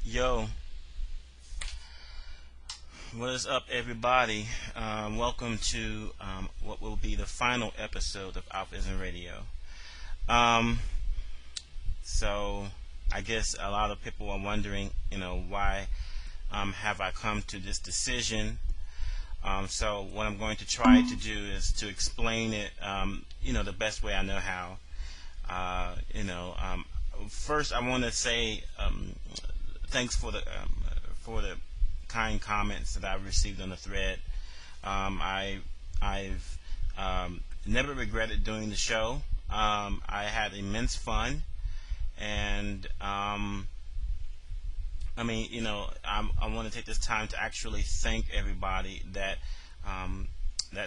Yo, what is up, everybody? Welcome to what will be the final episode of AlphaISM Radio. Um, so, I guess a lot of people are wondering, why have I come to this decision? So, what I'm going to try to do is to explain it, the best way I know how. First, I want to say thanks for the kind comments that I've received on the thread. I've never regretted doing the show. I had immense fun, and I want to take this time to actually thank everybody that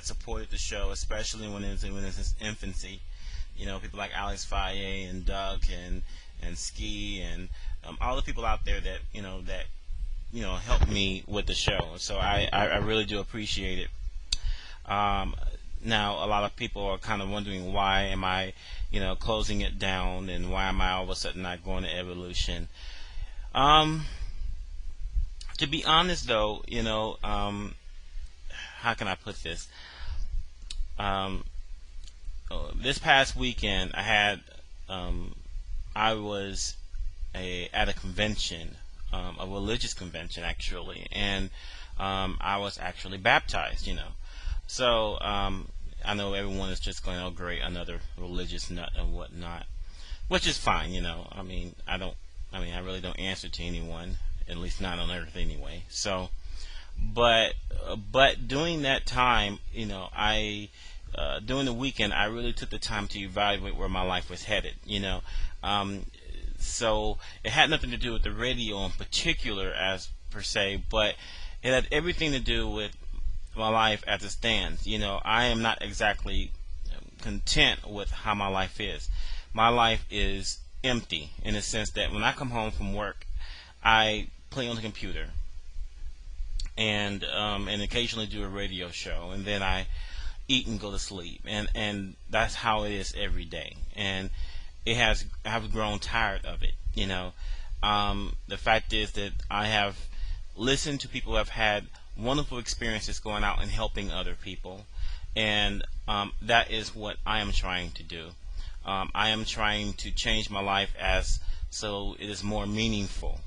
supported the show, especially when it's in its infancy. People like Alex Faye and Doug and Ski and all the people out there that helped me with the show. So I really do appreciate it. Now a lot of people are kind of wondering, why am I closing it down, and why am I all of a sudden not going to evolution? To be honest though, how can I put this? This past weekend I was at a convention, a religious convention actually, and I was actually baptized. So I know everyone is just going, "Oh, great, another religious nut and whatnot," which is fine. I really don't answer to anyone, at least not on earth anyway. So, but during that time, during the weekend, I really took the time to evaluate where my life was headed. So it had nothing to do with the radio in particular, as per se, but it had everything to do with my life as it stands. I am not exactly content with how my life is. My life is empty in the sense that when I come home from work, I play on the computer and occasionally do a radio show, and then I eat and go to sleep, and that's how it is every day. And I've grown tired of it. The fact is that I have listened to people who have had wonderful experiences going out and helping other people, and that is what I am trying to do. I am trying to change my life so it is more meaningful,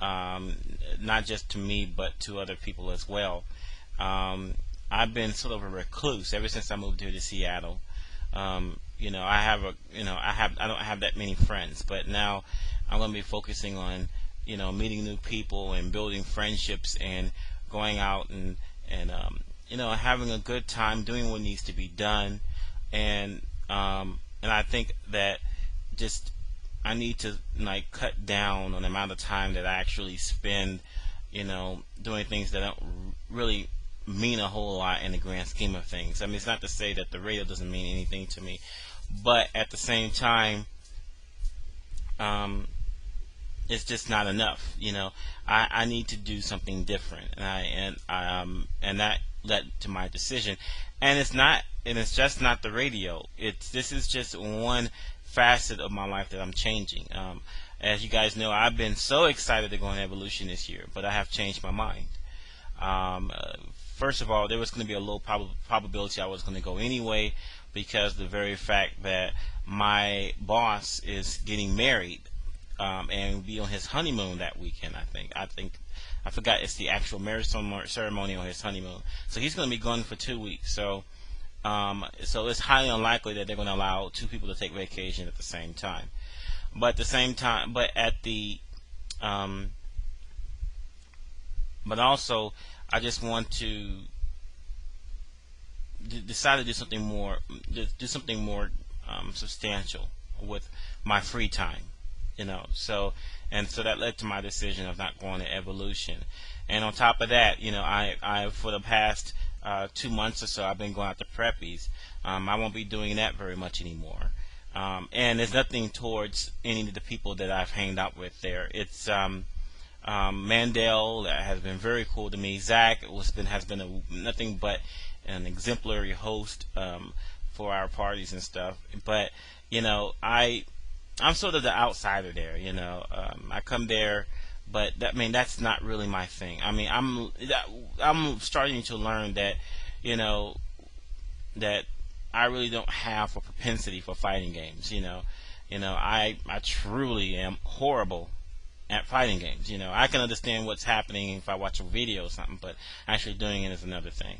not just to me but to other people as well. I've been sort of a recluse ever since I moved here to Seattle. I don't have that many friends, but now I'm going to be focusing on meeting new people and building friendships and going out and having a good time doing what needs to be done. And I think that just I need to cut down on the amount of time that I actually spend doing things that don't really mean a whole lot in the grand scheme of things. I mean, it's not to say that the radio doesn't mean anything to me, but at the same time, it's just not enough. I need to do something different, and that led to my decision. And it's just not the radio. This is just one facet of my life that I'm changing. As you guys know, I've been so excited to go on evolution this year, but I have changed my mind. First of all, there was going to be a low probability I was going to go anyway, because the very fact that my boss is getting married and will be on his honeymoon that weekend. I forgot, it's the actual marriage ceremony on his honeymoon. So he's going to be gone for 2 weeks. So it's highly unlikely that they're going to allow two people to take vacation at the same time. But also, I just want to decide to do something more, substantial with my free time. So that led to my decision of not going to evolution. And on top of that, I for the past 2 months or so, I've been going out to preppies. I won't be doing that very much anymore. And there's nothing towards any of the people that I've hanged out with there. It's Mandel has been very cool to me. Zach has been nothing but an exemplary host for our parties and stuff. But I'm sort of the outsider there. I come there, but that's not really my thing. I'm starting to learn that, you know, that I really don't have a propensity for fighting games. I truly am horrible at fighting games. I can understand what's happening if I watch a video or something, but actually doing it is another thing.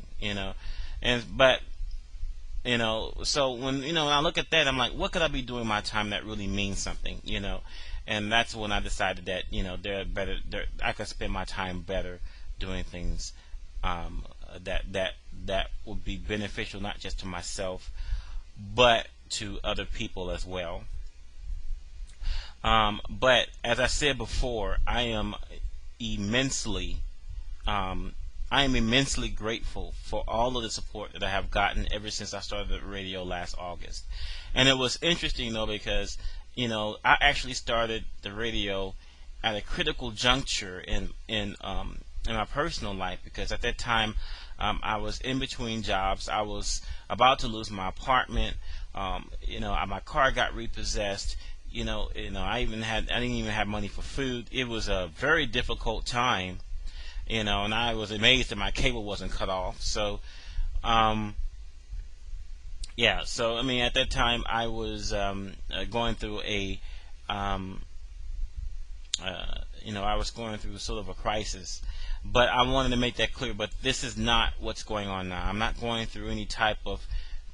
So when I look at that, I'm like, what could I be doing my time that really means something? And that's when I decided that I could spend my time better doing things that would be beneficial not just to myself but to other people as well. But as I said before, immensely I am immensely grateful for all of the support that I have gotten ever since I started the radio last August. And it was interesting though, because I actually started the radio at a critical juncture in my personal life, because at that time I was in between jobs. I was about to lose my apartment. My car got repossessed. I didn't even have money for food. It was a very difficult time. And I was amazed that my cable wasn't cut off. So, yeah. So at that time, I was going through I was going through sort of a crisis. But I wanted to make that clear. But this is not what's going on now. I'm not going through any type of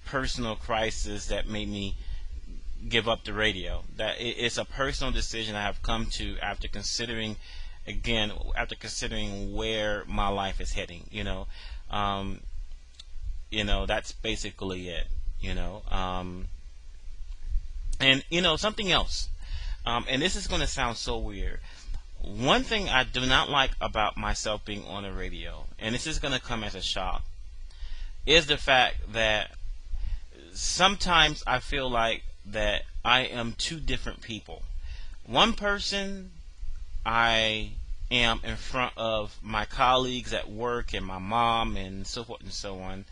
personal crisis that made me give up the radio. It's a personal decision I have come to after considering where my life is heading. That's basically it. And something else, and this is going to sound so weird. One thing I do not like about myself being on the radio, and this is going to come as a shock, is the fact that sometimes I feel like that I am two different people. One person, I am in front of my colleagues at work and my mom and so forth and so on,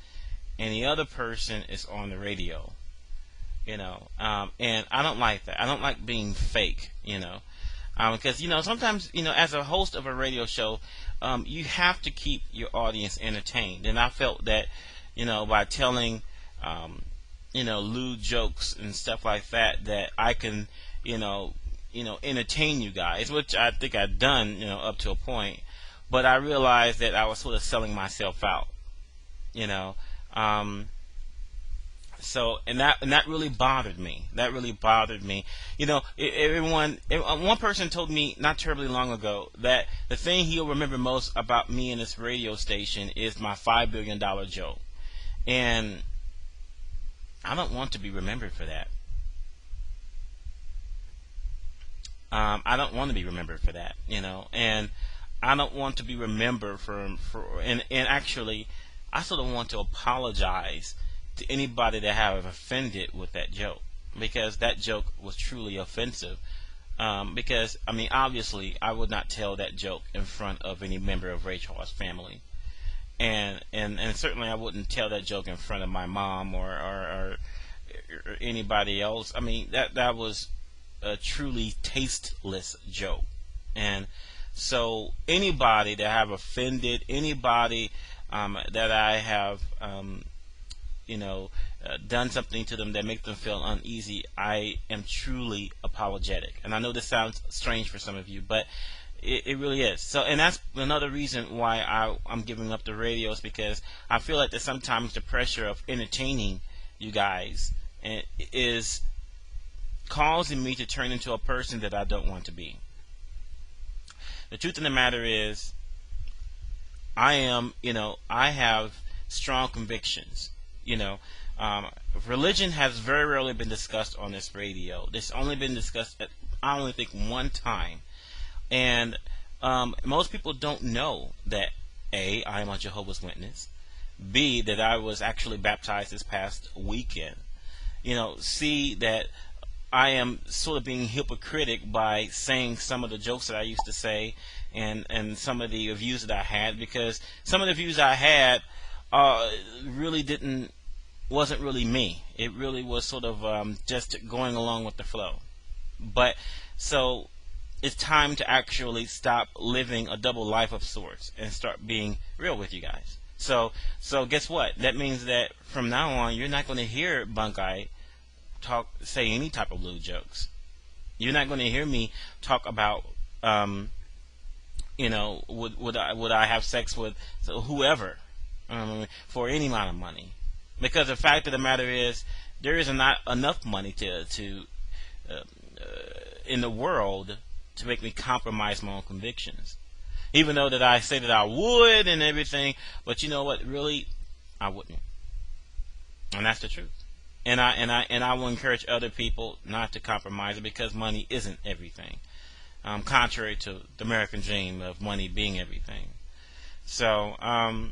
and the other person is on the radio. And I don't like that. I don't like being fake. Because sometimes as a host of a radio show, you have to keep your audience entertained, and I felt that by telling lewd jokes and stuff like that, that I can entertain you guys, which I think I've done up to a point. But I realized that I was sort of selling myself out. So and that really bothered me. One person told me not terribly long ago that the thing he'll remember most about me in this radio station is my $5 billion joke. And I don't want to be remembered for that. I don't want to be remembered for that, and I don't want to be remembered and actually, I sort of want to apologize to anybody that have offended with that joke, because that joke was truly offensive. Because obviously, I would not tell that joke in front of any member of Ray Charles' family. And certainly I wouldn't tell that joke in front of my mom or anybody else. That was a truly tasteless joke. And so anybody that have offended, anybody that I have done something to them that makes them feel uneasy, I am truly apologetic. And I know this sounds strange for some of you, but it really is. So, and that's another reason why I'm giving up the radio, is because I feel like that sometimes the pressure of entertaining you guys is causing me to turn into a person that I don't want to be. The truth of the matter is, I have strong convictions. Religion has very rarely been discussed on this radio. It's only been discussed I only think one time. And most people don't know that A, I am a Jehovah's Witness. B, that I was actually baptized this past weekend. C, that I am sort of being hypocritic by saying some of the jokes that I used to say and some of the views that I had, because some of the views I had wasn't really me. It really was sort of just going along with the flow. But so it's time to actually stop living a double life of sorts and start being real with you guys. So guess what? That means that from now on, you're not going to hear Bunkai say any type of lewd jokes. You're not going to hear me talk about, would I have sex with whoever for any amount of money? Because the fact of the matter is, there is not enough money to in the world to make me compromise my own convictions. Even though that I say that I would and everything, but you know what? Really, I wouldn't, and that's the truth. And I will encourage other people not to compromise it, because money isn't everything. Contrary to the American dream of money being everything. So, and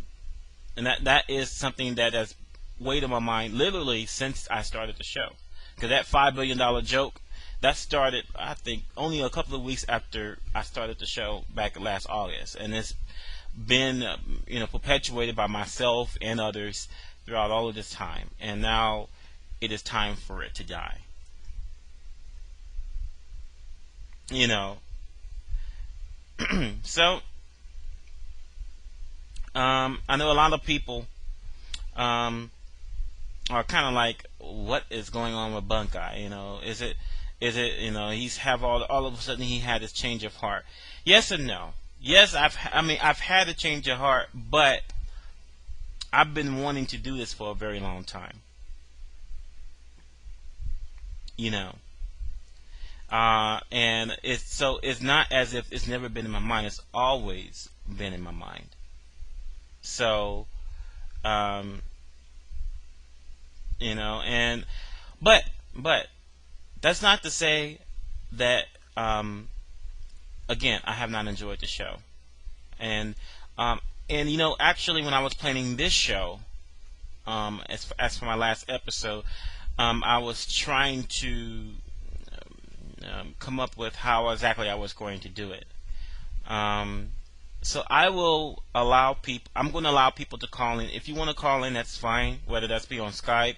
that is something that has weighed on my mind literally since I started the show. Because that $5 billion joke, that started, I think, only a couple of weeks after I started the show back last August, and it's been perpetuated by myself and others throughout all of this time. And now it is time for it to die. So I know a lot of people are kind of like, what is going on with Bunkai? Is it he's have all of a sudden he had this change of heart? Yes and no. Yes, I've had a change of heart, but I've been wanting to do this for a very long time. And it's not as if it's never been in my mind. It's always been in my mind. So, but that's not to say that, again, I have not enjoyed the show. And actually, when I was planning this show, as for my last episode, I was trying to come up with how exactly I was going to do it. So I will allow people. I'm going to allow people to call in. If you want to call in, that's fine. Whether that's be on Skype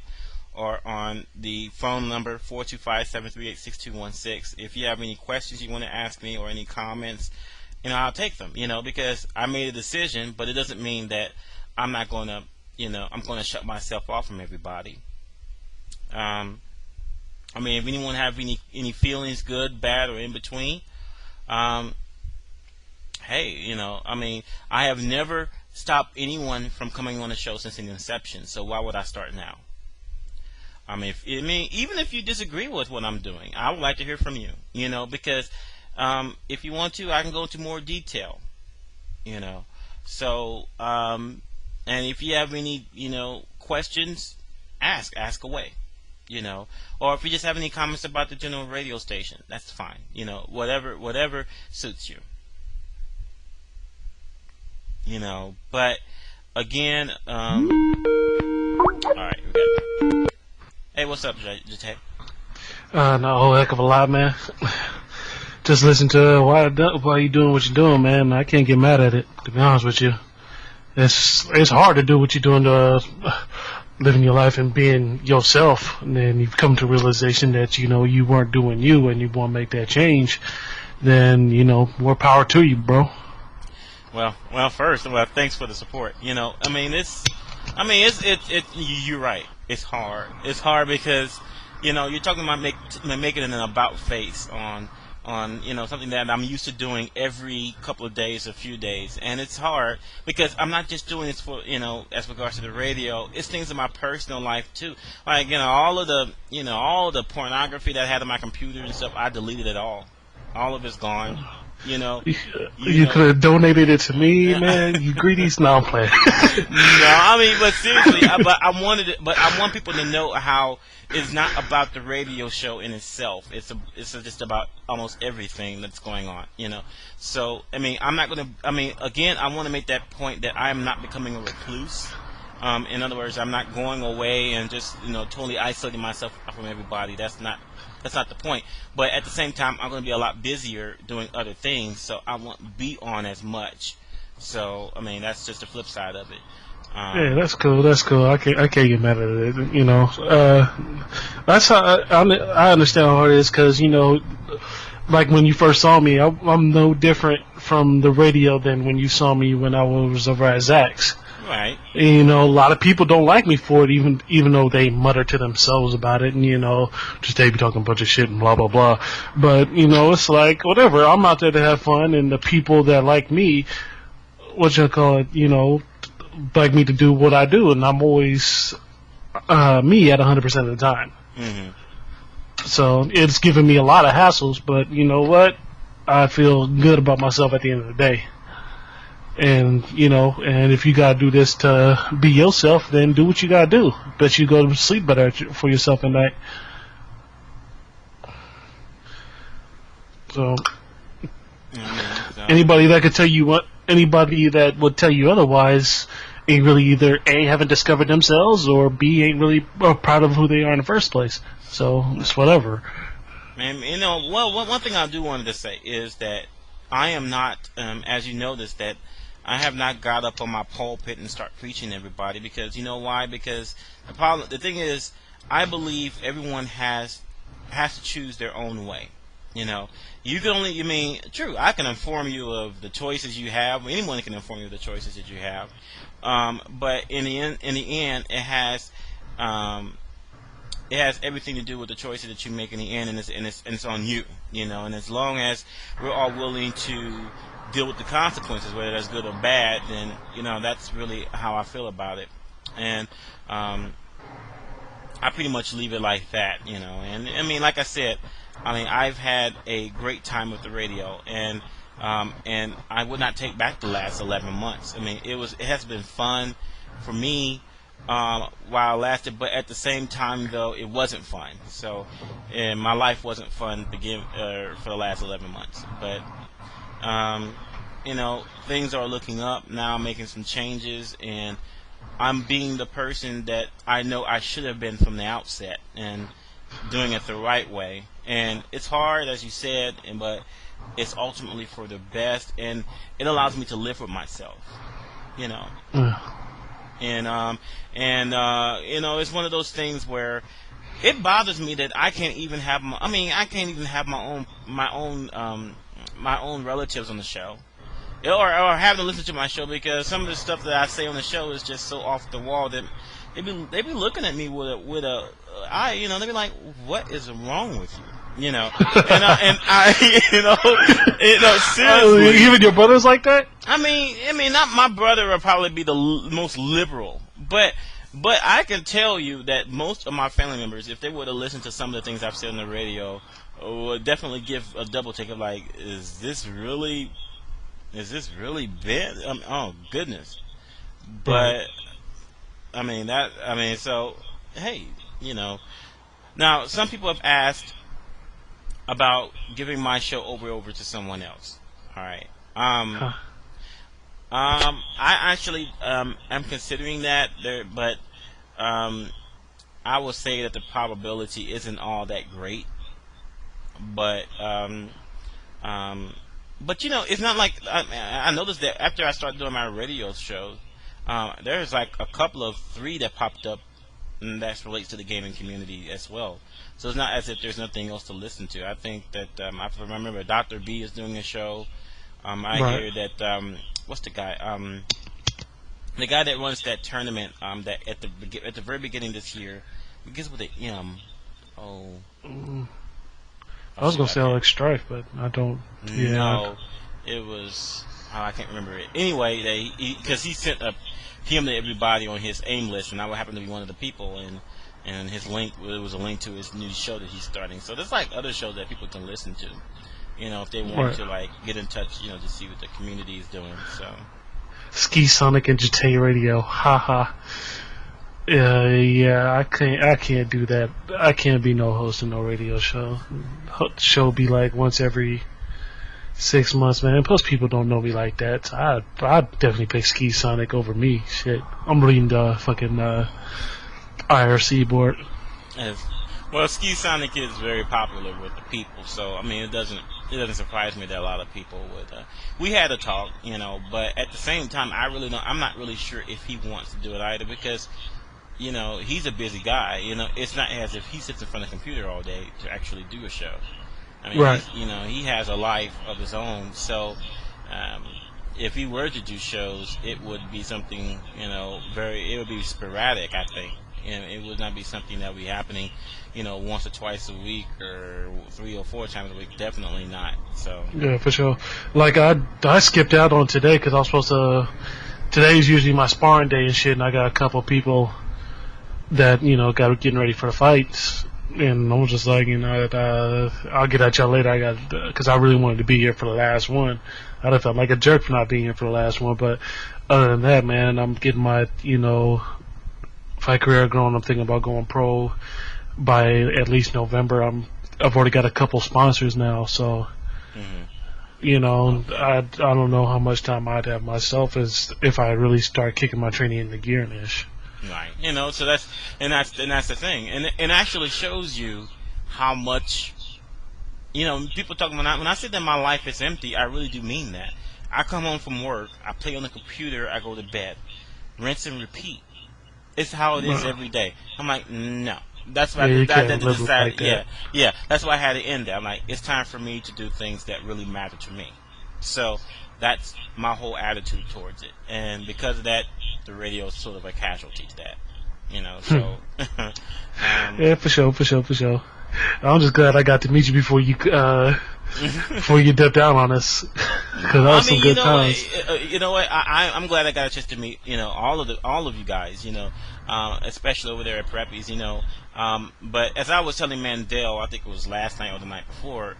or on the phone number 425-738-6216. If you have any questions you want to ask me or any comments, I'll take them. Because I made a decision, but it doesn't mean that I'm not going to. I'm going to shut myself off from everybody. If anyone have any feelings, good, bad, or in between, hey, I have never stopped anyone from coming on the show since the inception. So why would I start now? Even if you disagree with what I'm doing, I would like to hear from you. Because if you want to, I can go into more detail. So and if you have any questions, ask away. Or if you just have any comments about the general radio station, that's fine. Whatever suits you. But again, all right, we got it. Hey, what's up, Jate? Not a whole heck of a lot, man. Just listen to why you doing what you're doing, man. I can't get mad at it, to be honest with you. It's hard to do what you're doing, living your life and being yourself, and then you come to realization that you weren't doing you, and you want to make that change. Then more power to you, bro. Well, first, thanks for the support. You're right. It's hard. It's hard because you're talking about making an about face on something that I'm used to doing every couple of days, a few days, and it's hard because I'm not just doing this for as regards to the radio. It's things in my personal life too. Like all of the pornography that I had on my computer and stuff, I deleted it all. All of it's gone. You could have donated it to me, man. You greedy snob player. No, but seriously, I want people to know how it's not about the radio show in itself. It's just about almost everything that's going on. So I'm not gonna. Again, I want to make that point that I am not becoming a recluse. In other words, I'm not going away and just totally isolating myself from everybody. That's not the point. But at the same time, I'm going to be a lot busier doing other things, so I won't be on as much. So that's just the flip side of it. Yeah, that's cool. That's cool. I can't get mad at it. You know, that's how I understand how hard it is because like when you first saw me, I'm no different from the radio than when you saw me when I was over at Zach's. Right. And, a lot of people don't like me for it, even though they mutter to themselves about it, and just they be talking a bunch of shit and blah blah blah. But it's like whatever. I'm out there to have fun, and the people that like me, what you call it, like me to do what I do, and I'm always me at 100% of the time. Mm-hmm. So it's given me a lot of hassles, but you know what? I feel good about myself at the end of the day. And and if you gotta do this to be yourself, then do what you gotta do. Bet you go to sleep better for yourself at night. So anybody that could tell you anybody that would tell you otherwise ain't really either A, haven't discovered themselves, or B, ain't really proud of who they are in the first place. So it's whatever. And one thing I do wanted to say is that I am not, as you noticed, that I have not got up on my pulpit and start preaching to everybody, because you know why? Because the thing is, I believe everyone has to choose their own way. You can only, true, I can inform you of the choices you have. Anyone can inform you of the choices that you have. But in the end, it has everything to do with the choices that you make in the end, and it's on you. And as long as we're all willing to deal with the consequences, whether that's good or bad, then that's really how I feel about it. And I pretty much leave it like that. And like I said, I've had a great time with the radio, and I would not take back the last 11 months. It has been fun for me while it lasted, but at the same time, though, it wasn't fun. So, and my life wasn't fun for the last 11 months. But things are looking up now. I'm making some changes, and I'm being the person that I know I should have been from the outset, and doing it the right way. And it's hard, as you said, but it's ultimately for the best, and it allows me to live with myself. It's one of those things where it bothers me that I can't even have my own relatives on the show, or have them listen to my show, because some of the stuff that I say on the show is just so off the wall that they be looking at me with a eye, they be like, what is wrong with you? And I seriously. Even your brothers like that? Not my brother would probably be the most liberal, but I can tell you that most of my family members, if they were to listen to some of the things I've said on the radio, would definitely give a double take of like, is this really bad? Oh goodness. But so hey, now some people have asked about giving my show over to someone else. All right. I actually am considering that there, but I will say that the probability isn't all that great. But it's not like I noticed that after I started doing my radio show, there's like a couple of 3 that popped up, and that relates to the gaming community as well. So it's not as if there's nothing else to listen to. I think that I remember Dr. B is doing a show. I hear that what's the guy? The guy that runs that tournament that at the very beginning this year, begins with an M. I was gonna say Alex Strife, but I don't. Yeah. No, it was. I can't remember it. Anyway, because he sent him to everybody on his AIM list, and I would happen to be one of the people, and his link, it was a link to his new show that he's starting. So there's like other shows that people can listen to, if they want to like get in touch, to see what the community is doing. So Ski Sonic Entertainment Radio, haha. Yeah, I can't do that. I can't be no host of no radio show. Show be like once every 6 months, man. Plus, people don't know me like that. So I'd definitely pick Ski Sonic over me. Shit, I'm reading the fucking IRC board. Well, Ski Sonic is very popular with the people, so it doesn't it doesn't surprise me that a lot of people would. We had a talk, but at the same time, I really don't. I'm not really sure if he wants to do it either because he's a busy guy. It's not as if he sits in front of the computer all day to actually do a show. I mean, Right. he has a life of his own. So, if he were to do shows, it would be something, it would be sporadic, I think. And it would not be something that would be happening, once or twice a week or 3 or 4 times a week. Definitely not. So. Yeah, for sure. Like I skipped out on today because I was supposed to. Today's usually my sparring day and shit, and I got a couple of people that got getting ready for the fights, and I was just like, I'll get at y'all later. I got because I really wanted to be here for the last one. I'd have felt like a jerk for not being here for the last one, but other than that, man, I'm getting my fight career going. I'm thinking about going pro by at least November. I've already got a couple sponsors now, so I don't know how much time I'd have myself as if I really start kicking my training into gear and ish. Right. So that's the thing, and it actually shows you how much. People talk when I say that my life is empty, I really do mean that. I come home from work, I play on the computer, I go to bed, rinse and repeat. It's how it is every day. I'm like, no. That's why I decided. Yeah. That's why I had to end it. I'm like, it's time for me to do things that really matter to me. So that's my whole attitude towards it, and because of that, the radio is sort of a casualty to that. So. Yeah, for sure. I'm just glad I got to meet you before you dipped out on us, because that was some good times. You know what? I'm glad I got a chance to meet all of you guys. Especially over there at Preppies. But as I was telling Mandel, I think it was last night or the night before.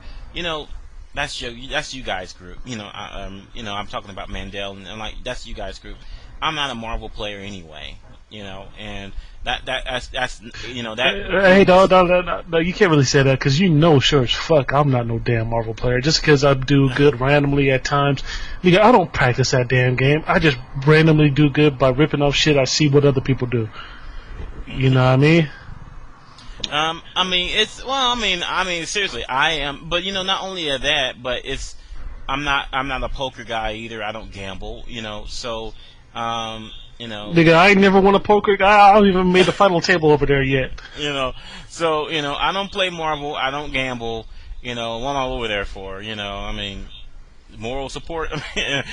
That's you guys group. I'm talking about Mandel, and I'm like, that's you guys group. I'm not a Marvel player anyway. And that's that. Hey, no, you can't really say that because sure as fuck I'm not no damn Marvel player. Just because I do good randomly at times, nigga, I don't practice that damn game. I just randomly do good by ripping off shit I see what other people do. You know what I mean? Seriously, I am. But not only of that, but I'm not a poker guy either. I don't gamble. So. Nigga, I ain't never won a poker. I don't even made the final table over there yet. So I don't play Marvel. I don't gamble. What am I over there for? Moral support. I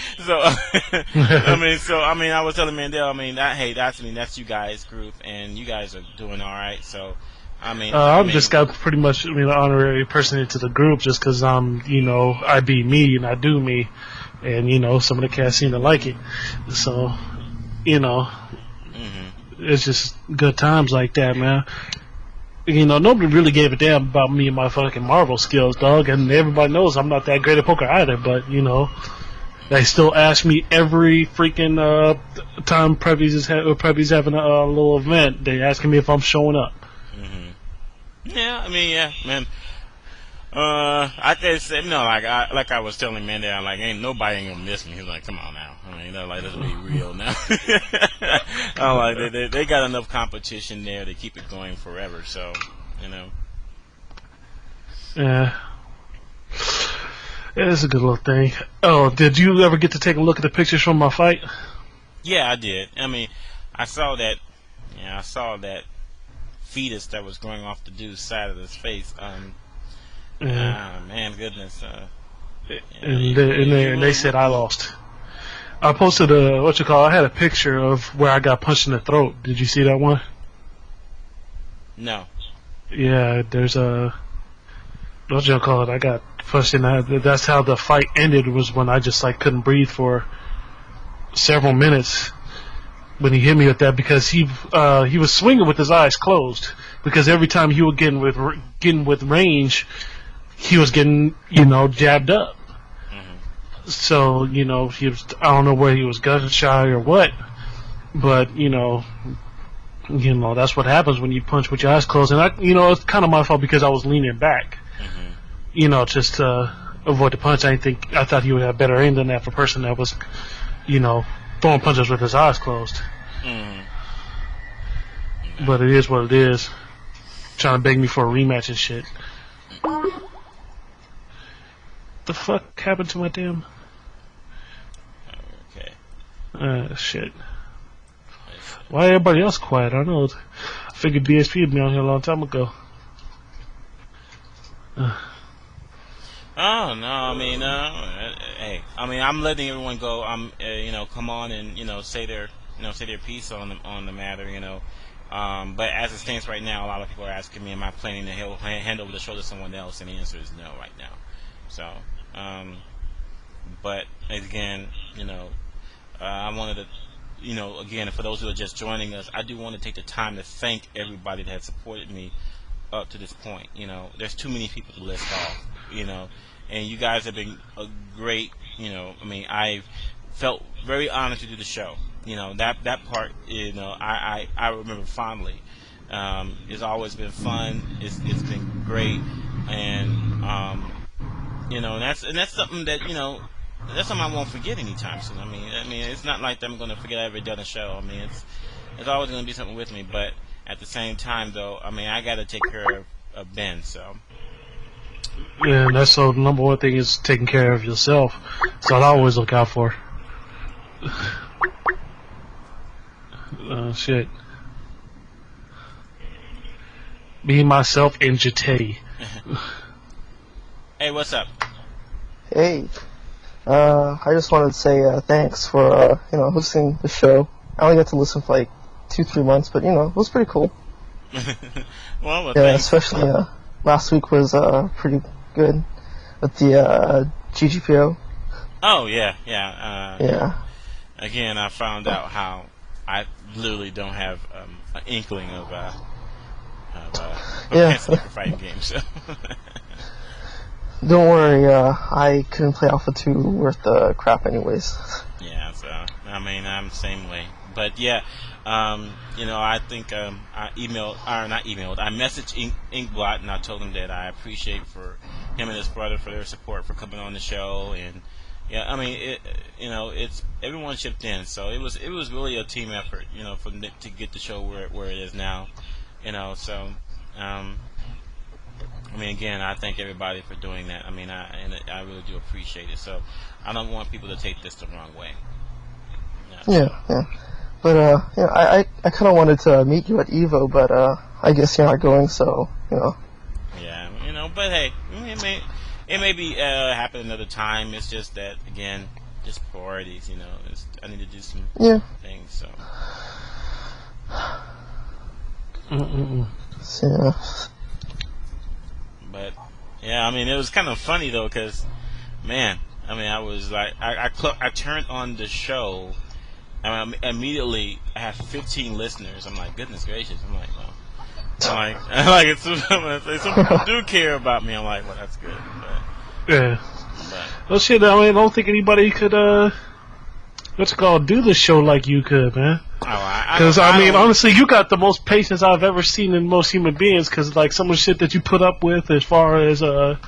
was telling Mandel. That's you guys group, and you guys are doing all right. So. Just got pretty much an honorary person into the group just because I be me and I do me, and some of the cats seem to like it, so it's just good times like that, man. Nobody really gave a damn about me and my fucking Marvel skills, dog, and everybody knows I'm not that great at poker either, but they still ask me every freaking time Preppy's having a little event. They asking me if I'm showing up. Yeah, man. I can say like I was telling Mandy, I'm like, nobody gonna miss me. He's like, come on now. Let's be real now. I'm like, they got enough competition there to keep it going forever. So, Yeah, it's a good little thing. Oh, did you ever get to take a look at the pictures from my fight? Yeah, I did. I saw that. Yeah, I saw that fetus that was growing off the dude's side of his face. Man, goodness. And they said I lost. I posted I had a picture of where I got punched in the throat. Did you see that one? No. Yeah, there's I got punched in the. That's how the fight ended. Was when I just couldn't breathe for several minutes. When he hit me with that, because he was swinging with his eyes closed, because every time he would getting with range, he was getting jabbed up. Mm-hmm. So he was, I don't know where he was gun shy or what, but that's what happens when you punch with your eyes closed. And it's kind of my fault because I was leaning back, just to avoid the punch. I thought he would have better aim than that for a person that was throwing punches with his eyes closed. But it is what it is. Trying to beg me for a rematch and shit. the fuck happened to my damn? Okay. Shit. Why everybody else quiet? I know. I figured DSP would be on here a long time ago. Oh no, I mean, hey, I mean, I'm letting everyone go. I'm, come on and say their, say their piece on the matter, But as it stands right now, a lot of people are asking me, am I planning to hand over the show to someone else? And the answer is no right now. So, but again, I wanted to, again, for those who are just joining us, I do want to take the time to thank everybody that has supported me up to this point. There's too many people to list off, and you guys have been a great, I mean, I've felt very honored to do the show. That part, I remember fondly. It's always been fun. It's been great, and and that's something that that's something I won't forget anytime soon. I mean, it's not like I'm going to forget I ever done a show. I mean, it's always going to be something with me. But at the same time, though, I mean, I got to take care of Ben. So Yeah, and that's so the number one thing is taking care of yourself. So I always look out for. Shit. Me, myself, and Jatetti. Hey, what's up? Hey, I just wanted to say thanks for hosting the show. I only got to listen for like 2-3 months, but it was pretty cool. well, Yeah, thanks. especially last week was pretty good with the GGPO. Oh yeah. Yeah. Again, I found out how I literally don't have an inkling of Yeah. for fighting games. So. Don't worry, I couldn't play Alpha 2 worth the crap anyways. Yeah, so I mean, I'm the same way. But yeah, I think I messaged Inkblot and I told him that I appreciate for him and his brother for their support for coming on the show, and yeah, I mean, it's everyone chipped in, so it was really a team effort, to get the show where it is now, so. I mean, again, I thank everybody for doing that. I mean, I really do appreciate it. So, I don't want people to take this the wrong way. Yeah. But I kind of wanted to meet you at Evo, but I guess you're not going, so Yeah, but hey, it may be happen another time. It's just that again, just priorities. I need to do some things. So. Yeah. But yeah, I mean, it was kind of funny though, because man, I mean, I was like, I turned on the show, and immediately I have 15 listeners. I'm like, goodness gracious! I'm like, well, some people do care about me. I'm like, well, that's good. Yeah. Well, shit. I mean, I don't think anybody could do the show like you could, man. Because I mean, honestly, you got the most patience I've ever seen in most human beings. Because like some of the shit that you put up with, as far as the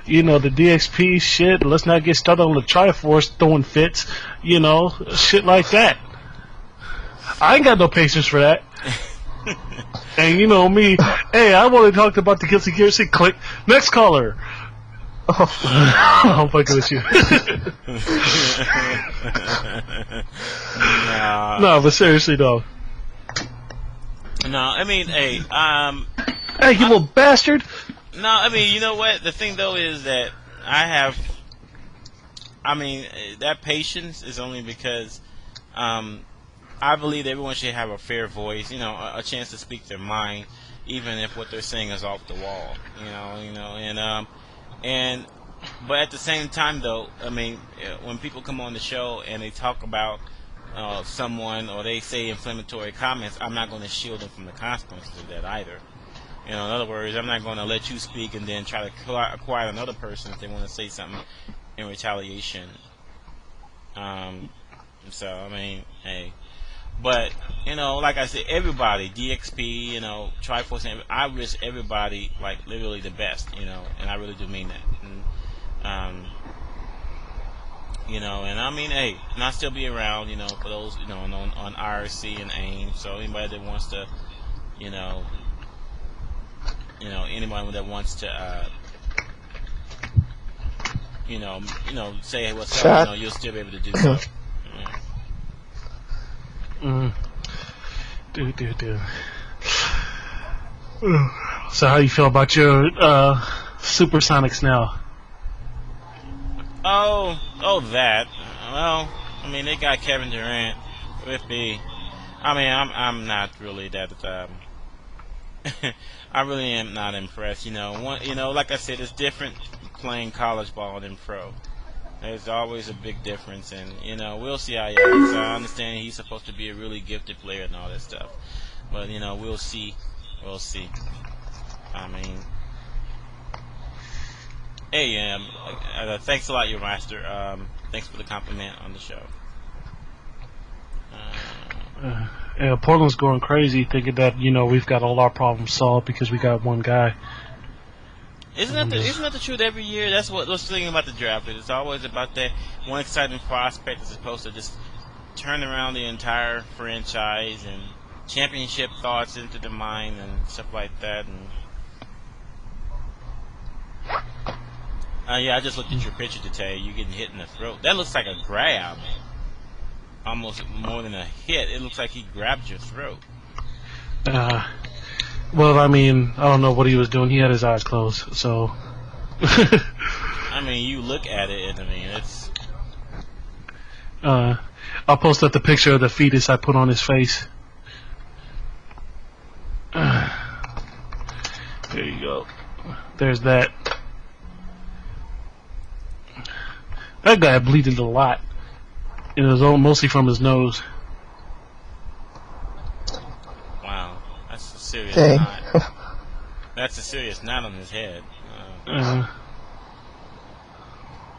DXP shit. Let's not get started on the Triforce throwing fits, shit like that. I ain't got no patience for that. And me, hey, I want to talk about the Guilty Gear. Say click. Next caller. I'm fucking with you. No, but seriously though. No, I mean, hey, hey, you little bastard. No, I mean, you know what? The thing though is that that patience is only because, I believe everyone should have a fair voice, a chance to speak their mind, even if what they're saying is off the wall, but at the same time, though, I mean, when people come on the show and they talk about someone or they say inflammatory comments, I'm not going to shield them from the consequences of that either. In other words, I'm not going to let you speak and then try to acquire another person if they want to say something in retaliation. So, I mean, hey. But, like I said, everybody, DXP, Triforce, I wish everybody, like, literally the best, and I really do mean that. And, and I mean, hey, and I'll still be around, for those, on IRC and AIM, so anybody that wants to, anyone that wants to, say what's Chat. up, you'll still be able to do so. Yeah. Dude. So how you feel about your Supersonics now? That. Well, I mean, they got Kevin Durant with me. I mean, I'm not really that. I really am not impressed. Like I said, it's different playing college ball than pro. There's always a big difference, and we'll see how he is. I understand he's supposed to be a really gifted player and all that stuff, but we'll see. We'll see. I mean, hey, thanks a lot, your master. Thanks for the compliment on the show. Yeah, Portland's going crazy, thinking that we've got all our problems solved because we got one guy. Isn't that the truth every year? That's what's the thing about the draft. It's always about that one exciting prospect that's supposed to just turn around the entire franchise and championship thoughts into the mind and stuff like that. And I just looked at your picture to tell you getting hit in the throat. That looks like a grab, almost more than a hit. It looks like he grabbed your throat. Well, I mean, I don't know what he was doing. He had his eyes closed, so. I mean, you look at it, and I mean, it's. I'll post up the picture of the fetus I put on his face. There you go. There's that. That guy bleeded a lot. It was mostly from his nose. Wow, that's a serious Dang. knot. That's a serious knot on his head.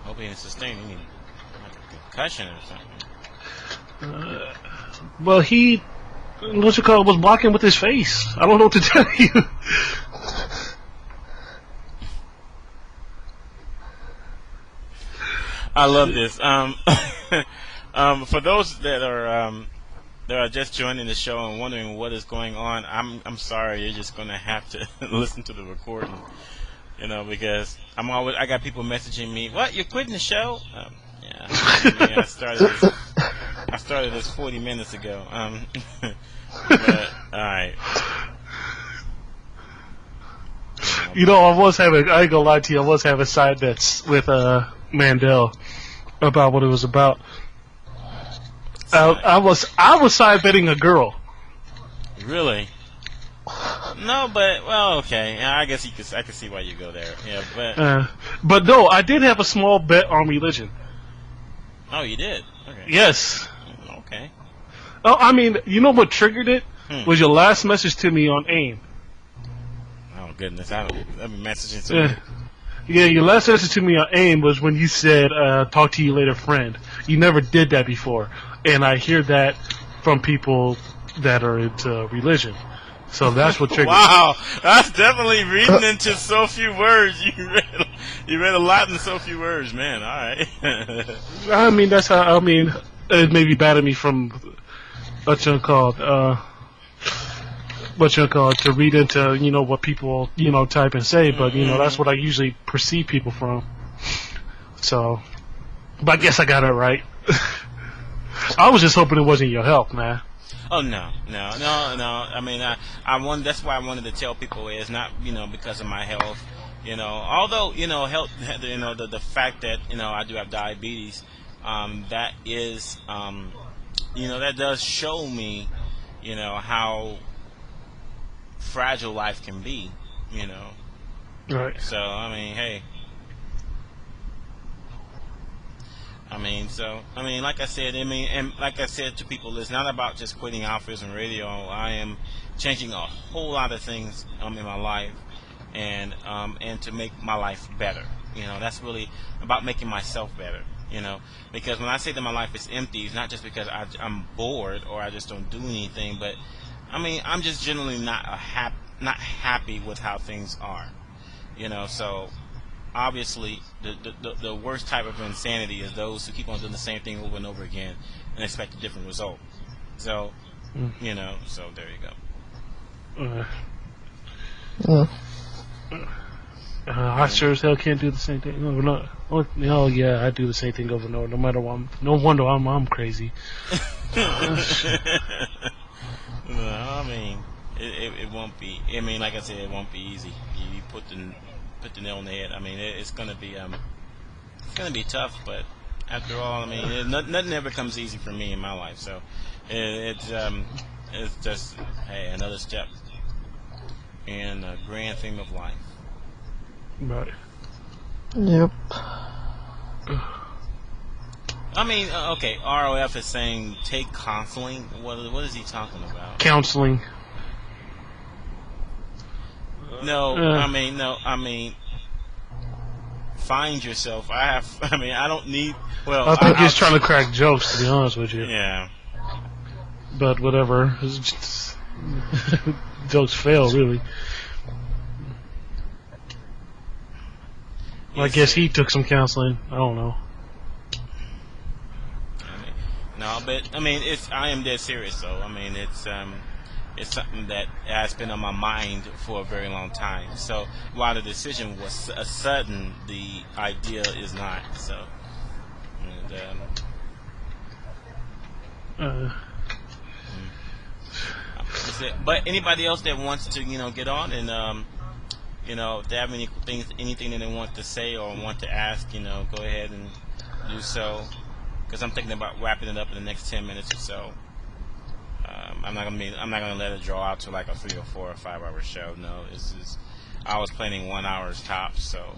Hope he didn't sustain any like a concussion or something. Well, he, was blocking with his face. I don't know what to tell you. I love this. For those that are just joining the show and wondering what is going on, I'm sorry. You're just gonna have to listen to the recording, because I got people messaging me. What? You're quitting the show? Yeah. I started this 40 minutes ago. But all right. I ain't gonna lie to you, I was having side bets with Mandel about what it was about. I was side betting a girl. Really? No, but okay. Yeah, I guess I can see why you go there. Yeah, but no, I did have a small bet on religion. Oh, you did? Okay. Yes. Okay. Oh, I mean, you know what triggered it? Was your last message to me on AIM. Oh goodness, I've been messaging to you. Yeah, your last message to me on AIM was when you said, talk to you later, friend. You never did that before. And I hear that from people that are into religion. So that's what triggered Wow, that's definitely reading into so few words. You read a lot in so few words, man. All right. I mean, that's how, it may be bad of me from, to read into, what people, type and say, but, that's what I usually perceive people from. So, but I guess I got it right. I was just hoping it wasn't your health, man. Oh no. I mean, that's why I wanted to tell people it's not, because of my health. Although, health, the fact that, I do have diabetes, that is, that does show me, how fragile life can be, Right. So, I mean, hey. Like I said, and like I said to people, it's not about just quitting AlphaISM Radio. I am changing a whole lot of things in my life, and to make my life better. That's really about making myself better. Because when I say that my life is empty, it's not just because I'm bored or I just don't do anything, but I'm just generally not happy with how things are. So. Obviously, the worst type of insanity is those who keep on doing the same thing over and over again and expect a different result. So, so there you go. I sure as hell can't do the same thing. Oh yeah, I do the same thing over and over. No matter what. No wonder I'm crazy. No, I mean, it won't be. I mean, like I said, it won't be easy. You put the nail on the head. I mean, it's gonna be tough. But after all, I mean, nothing ever comes easy for me in my life. So it's just another step in a grand theme of life. Right. Yep. I mean, okay, ROF is saying take counseling. What is he talking about? Counseling. No, I mean, find yourself. I don't need. Well, I think he's trying to crack jokes, to be honest with you. Yeah. But whatever. Jokes fail, really. Well, I guess he took some counseling. I don't know. No, but I mean, I am dead serious though. I mean, it's something that has been on my mind for a very long time. So while the decision was sudden, the idea is not. So, but anybody else that wants to, get on and if they have anything that they want to say or want to ask, go ahead and do so. Because I'm thinking about wrapping it up in the next 10 minutes or so. I'm not gonna let it draw out to like a 3 or 4 or 5 hour show. No, I was planning 1 hour's tops, so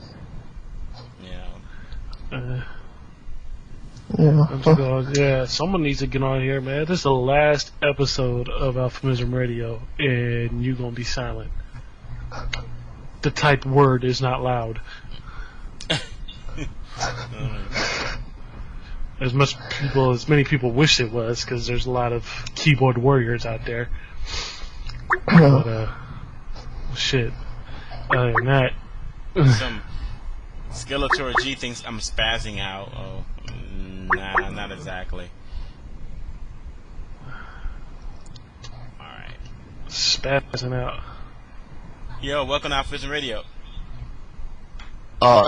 Yeah, someone needs to get on here, man. This is the last episode of AlphaISM Radio, and you're gonna be silent. The typed word is not loud. As many people wish it was, because there's a lot of keyboard warriors out there. But shit. Other than that, some Skeletor G thinks I'm spazzing out. Oh, nah, not exactly. All right. Spazzing out. Yo, welcome to AlphaISM Radio.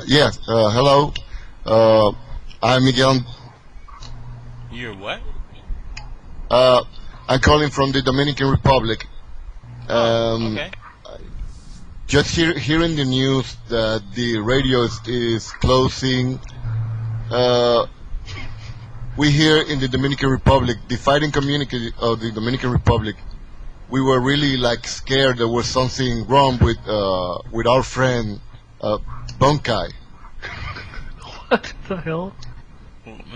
Yes. Hello. I'm Miguel. You're what? I'm calling from the Dominican Republic. Okay. Just hearing the news that the radio is closing. We here in the Dominican Republic, the fighting community of the Dominican Republic, we were really like scared there was something wrong with our friend Bunkai. What the hell?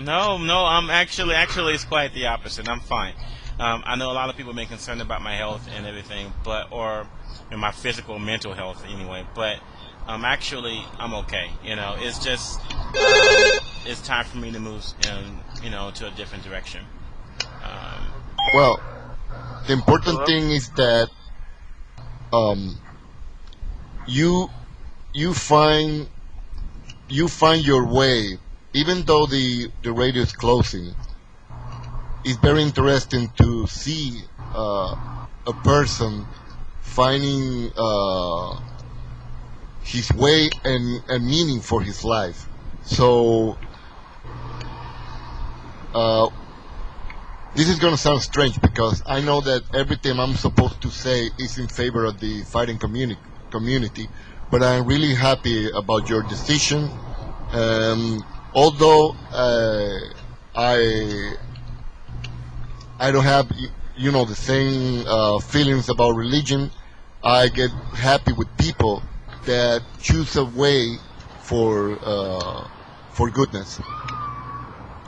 No, I'm actually it's quite the opposite. I'm fine. I know a lot of people have been concerned about my health and everything, or my physical, mental health anyway. But actually, I'm okay. It's just it's time for me to move, to a different direction. Well, the important thing is that you find your way. Even though the radio is closing, it's very interesting to see a person finding his way and meaning for his life. So this is going to sound strange because I know that everything I'm supposed to say is in favor of the fighting community, but I'm really happy about your decision. Although I don't have the same feelings about religion, I get happy with people that choose a way for goodness.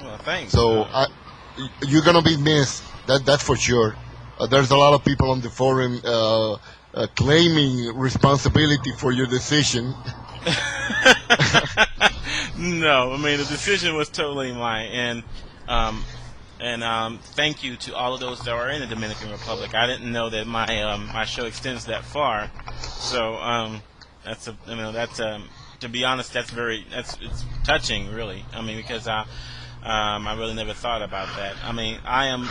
Well, thanks. So you're gonna be missed. That's for sure. There's a lot of people on the forum claiming responsibility for your decision. No, I mean the decision was totally mine, and thank you to all of those that are in the Dominican Republic. I didn't know that my show extends that far, so to be honest, it's touching, really. I mean, because I really never thought about that. I mean, I am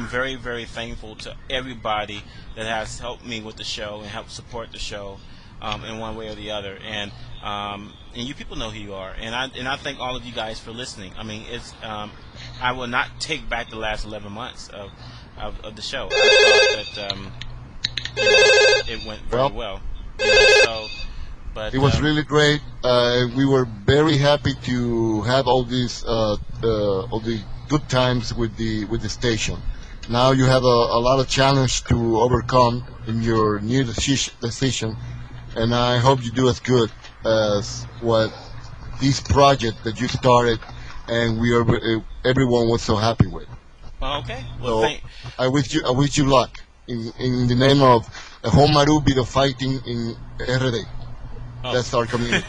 very, very thankful to everybody that has helped me with the show and helped support the show. in one way or the other. And you people know who you are, and I thank all of you guys for listening. I mean, it's I will not take back the last 11 months of the show. I thought that it went very well. So, but it was really great. We were very happy to have all the good times with the station. Now you have a lot of challenge to overcome in your new decision, and I hope you do as good as what this project that you started, and everyone was so happy with. Okay. Well, So I wish you luck in the name of Homaru Video Fighting in RD. That's our community.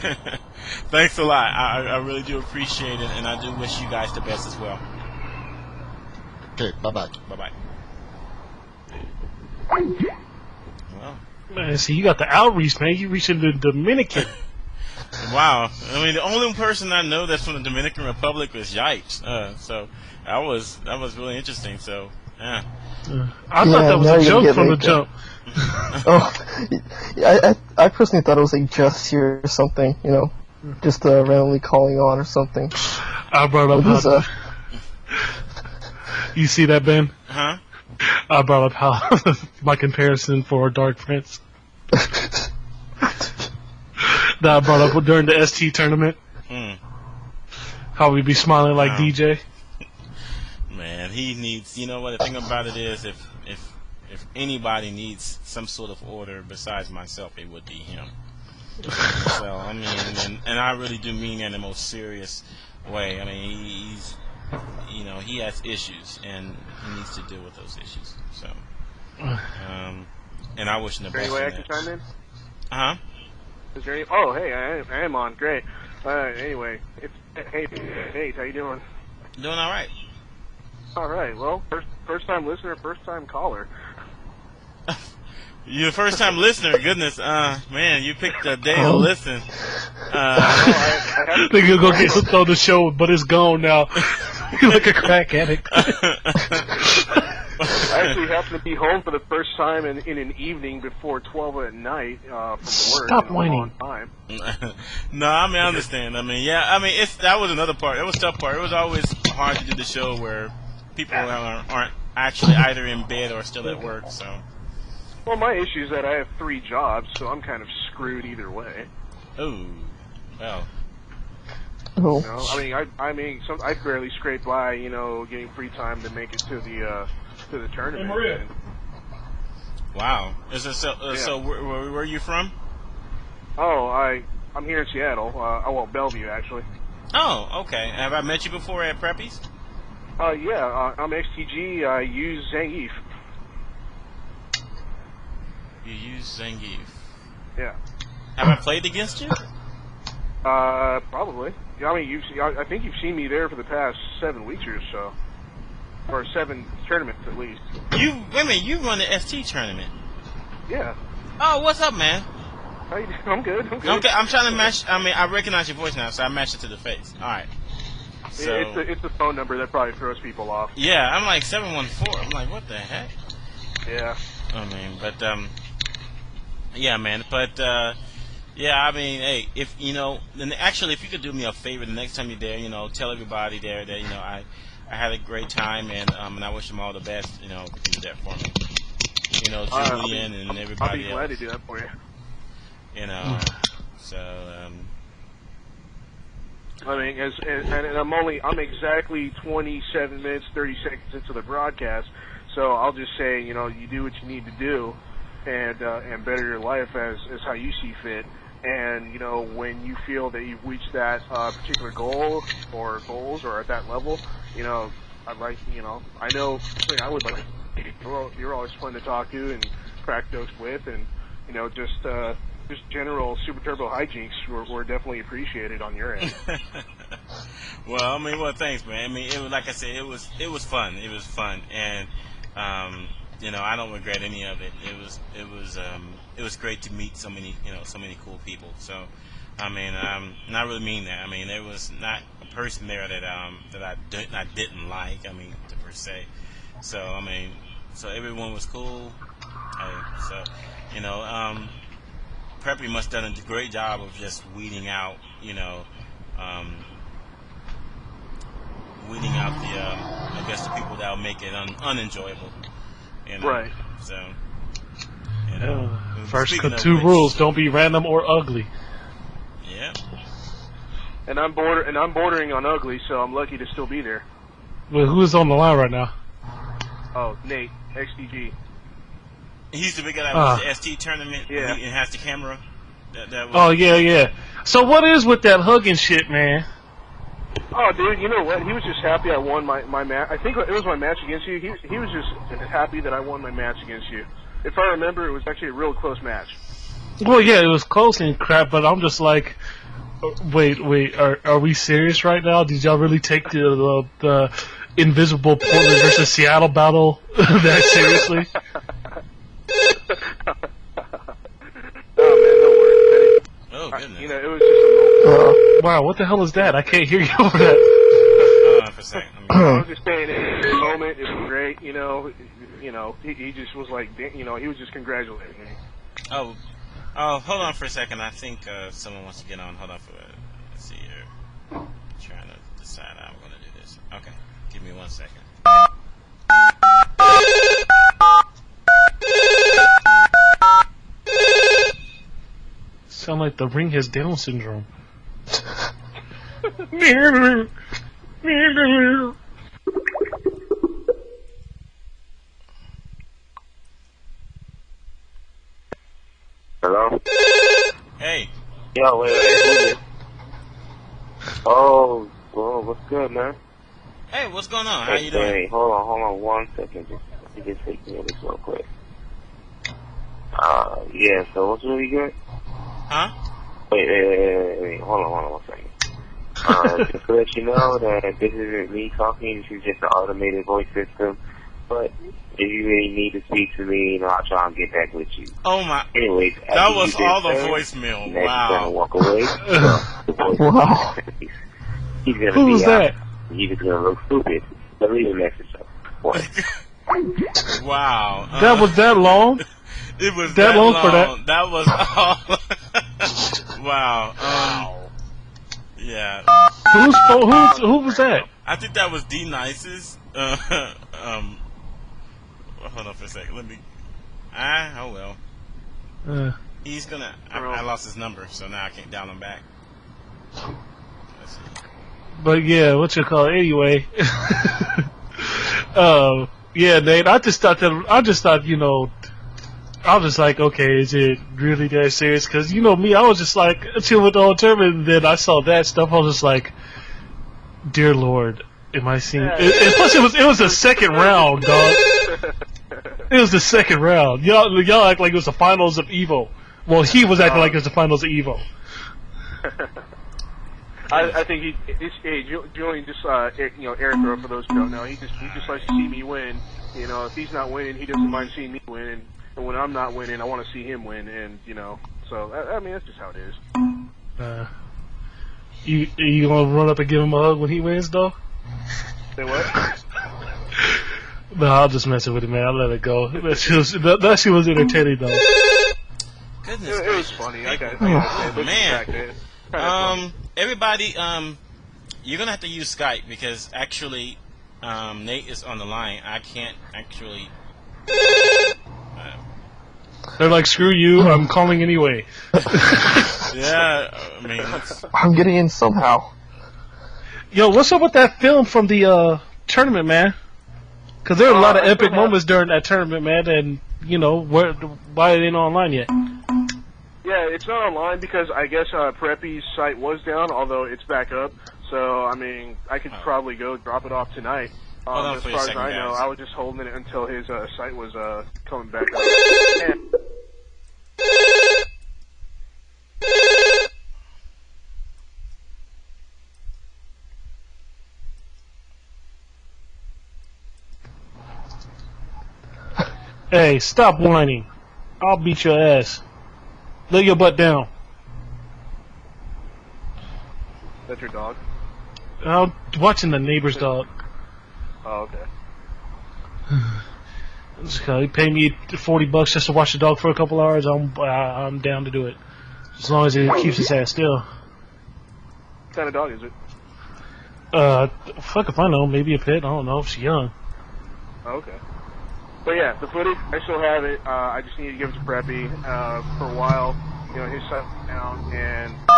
Thanks a lot. I really do appreciate it, and I do wish you guys the best as well. Okay, bye-bye. Bye-bye. Well, Man, see, you got the outreach, man. You reaching the Dominican. wow. I mean, the only person I know that's from the Dominican Republic was Yipes. So that was really interesting. So, yeah. I thought that was now a you're joke gonna from the get jump. Oh, yeah, I personally thought it was like just here or something, just randomly calling on or something. I brought up It was, how... You see that, Ben? Huh? I brought up how my comparison for Dark Prince that I brought up during the ST tournament. How we'd be smiling like DJ. Man, he needs. You know what? The thing about it is, if anybody needs some sort of order besides myself, it would be him. So I mean, and I really do mean that in the most serious way. I mean, he's. He has issues, and he needs to deal with those issues. So, and I wish him the best. Is there any way I in can that. chime in? Uh-huh. Is there any... Oh, hey, I am on. Great. Anyway, hey, how you doing? Doing all right. All right. Well, first time listener, first time caller. You're a first time listener. Goodness, man, you picked a day to listen. Think you'll go get hooked on the show, but it's gone now. You're like a crack addict. I actually happened to be home for the first time in an evening before 12 at night from work. Stop whining. On time. No, I mean, I understand. I mean, yeah, I mean, that was another part. It was a tough part. It was always hard to do the show where people aren't actually either in bed or still at work. So. Well, my issue is that I have 3 jobs, so I'm kind of screwed either way. Oh, well. Oh. You know, I mean, I barely scrape by, getting free time to make it to the tournament. Hey, Maria. Wow. Is it so? Yeah. So where are you from? Oh, I'm here in Seattle. Bellevue actually. Oh, okay. Have I met you before at Preppies? Yeah. I'm XTG. I use Zangief. You use Zangief. Yeah. Have I played against you? Probably. Yeah, I mean, I think you've seen me there for the past 7 weeks or so, or 7 tournaments at least. Wait a minute, you run the ST tournament. Yeah. Oh, what's up, man? How you doing? I'm good. Okay, I'm trying to match. I mean, I recognize your voice now, so I matched it to the face. All right. So It's the phone number that probably throws people off. yeah, I'm like 714. I'm like, what the heck? Yeah. I mean, but yeah, man. But yeah, I mean, hey, if then actually, if you could do me a favor the next time you're there, tell everybody there that I had a great time, and I wish them all the best. If you do that for me. Julian and everybody I'll be glad else. to do that for you. So I mean, and I'm exactly 27 minutes 30 seconds into the broadcast, so I'll just say, you do what you need to do, and better your life as how you see fit. And when you feel that you've reached that particular goal or goals or at that level, I'd like, I know I would like. You're always fun to talk to and crack jokes with, and just general Super Turbo hijinks were definitely appreciated on your end. well, I mean, thanks, man. I mean, it was like I said, it was fun. It was fun, and I don't regret any of it. It was great to meet so many cool people. So, I mean, and I really mean that. I mean, there was not a person there that I didn't like. I mean, per se. So, I mean, so everyone was cool. So, Preppy must have done a great job of just weeding out, weeding out the, I guess, the people that will make it unenjoyable. Right. So, first, speaking two of rules: which, don't be random or ugly. Yeah. And I'm bordering on ugly, so I'm lucky to still be there. Well, who's on the line right now? Oh, Nate, XDG. He's the big guy that was the ST tournament. Yeah. And has the camera. That was, Oh yeah. So what is with that hugging shit, man? Oh, dude, you know what? He was just happy I won my match. I think it was my match against you. He was just happy that I won my match against you. If I remember, it was actually a real close match. Well, yeah, it was close and crap, but I'm just like, wait, are we serious right now? Did y'all really take the invisible Portland versus Seattle battle that seriously? Oh man, don't worry. Oh, goodness. It was just a moment. Wow, what the hell is that? I can't hear you over that. Hold on for a second. I was just saying, it was a moment. It was great. He just was like, he was just congratulating me. Oh, hold on for a second. I think someone wants to get on. Hold on for let's see here. Trying to decide how I'm going to do this. Okay, give me 1 second. Sound like the ring has Down syndrome. Hello? Hey. Yo, wait. Who is? Oh, what's good, man? Hey, what's going on? How you doing? Hey, hold on 1 second. Let me just take care of this real quick. Yeah, so what's really good? Huh? Wait, hold on 1 second. Just to let you know that this isn't me talking, this is just an automated voice system. But if you really need to speak to me, I'll try and get back with you. Oh my! Anyways, That was all the turn, voicemail. Next Wow. gonna walk away. Wow. He's gonna Who be was out. that? He's just gonna look stupid. But leave a message up. Wow. That was that long? It was that long for that? That was all. Wow. Yeah. Who was that? I think that was D Nice's. Hold on for a second. Let me. Oh well. He's gonna. I lost his number, so now I can't dial him back. Let's see. But yeah, what you call it? Anyway. Yeah, Nate. I just thought, I was just like, okay, is it really that serious? Because me, I was just like, until with the whole tournament, and then I saw that stuff. I was just like, dear Lord, am I seeing? And plus, it was the second round, dog. It was the second round. Y'all act like it was the finals of Evo. Well, he was acting like it was the finals of Evo. I think Julian just Eric Rowe, for those who don't know, he just likes to see me win. If he's not winning, he doesn't mind seeing me win, and when I'm not winning, I want to see him win, and so I mean that's just how it is. You gonna run up and give him a hug when he wins, though? Say what? No, I'll just mess with it, man. I'll let it go. That shit was entertaining, though. Goodness It was funny. I got man. Everybody, you're gonna have to use Skype because actually, Nate is on the line. I can't actually. They're like, screw you. I'm calling anyway. Yeah, I mean, I'm getting in somehow. Yo, what's up with that film from the tournament, man? Because there were a lot of epic moments during that tournament, man. And why it ain't online yet? Yeah, it's not online because I guess Preppy's site was down, although it's back up. So, I mean, I could probably go drop it off tonight. Hold on as for far a second, as I know, guys. I was just holding it until his site was coming back up. And Hey, stop whining. I'll beat your ass. Lay your butt down. that's your dog? I'm watching the neighbor's dog. Oh, okay. He paid me $40 just to watch the dog for a couple hours. I'm down to do it. As long as it keeps its ass still. What kind of dog is it? Fuck if I know. Maybe a pet. I don't know. She's young. Oh, okay. But yeah, the footage, I still have it. I just need to give it to Preppy for a while. You know, his son down, and I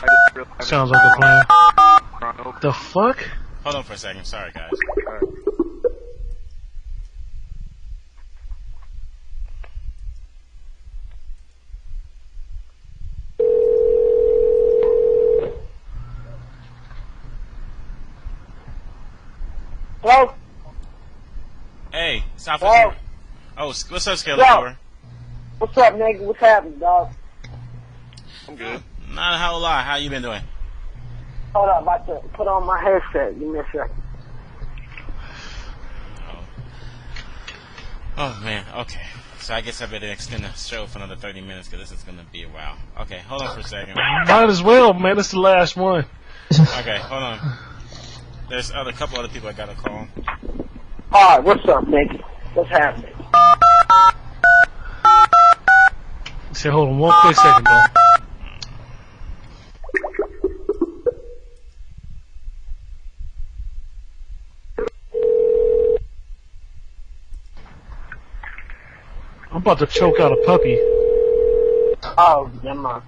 just really Sounds like a plan. The fuck? Hold on for a second. Sorry, guys. Alright. Hello? Hey, South Hello? Africa. Oh, what's up, Skeletor? What's up, nigga? What's happening, dog? I'm good. Not a whole lot. How you been doing? Hold up, about to put on my headset. Give me a second. Oh man. Okay. So I guess I better extend the show for another 30 minutes because this is gonna be a while. Okay, hold on for a second. Might as well, man. It's the last one. Okay, hold on. There's a couple other people I gotta call. Alright, what's up, nigga? What's happening? Say, hold on one quick second, bro. I'm about to choke out a puppy. Oh, never mind.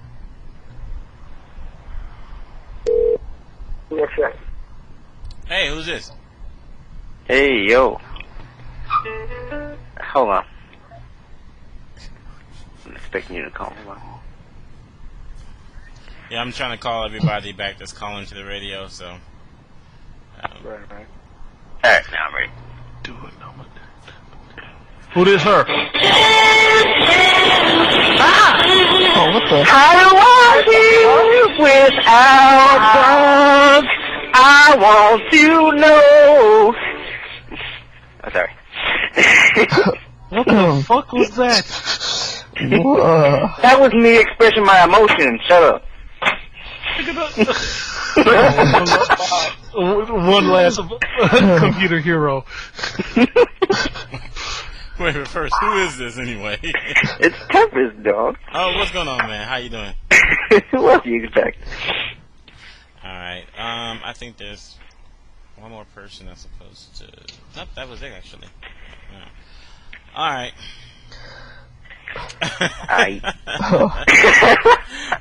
Give me a second. Hey, who's this? Hey, yo. Hold on. I'm expecting you to call. Hold on. Yeah, I'm trying to call everybody back that's calling to the radio. So. Right. Alright, now I'm ready. Do it, no. Who is her? Oh, what the? I don't want you without bugs. I want to know. Oh, sorry. What the fuck was that? That was me expressing my emotions. Shut up. One last computer hero. Wait, but first, who is this anyway? It's Tempest, dog. Oh, what's going on, man? How you doing? What do you expect? All right. I think there's one more person that's supposed to. Nope, that was it actually. Yeah. All right.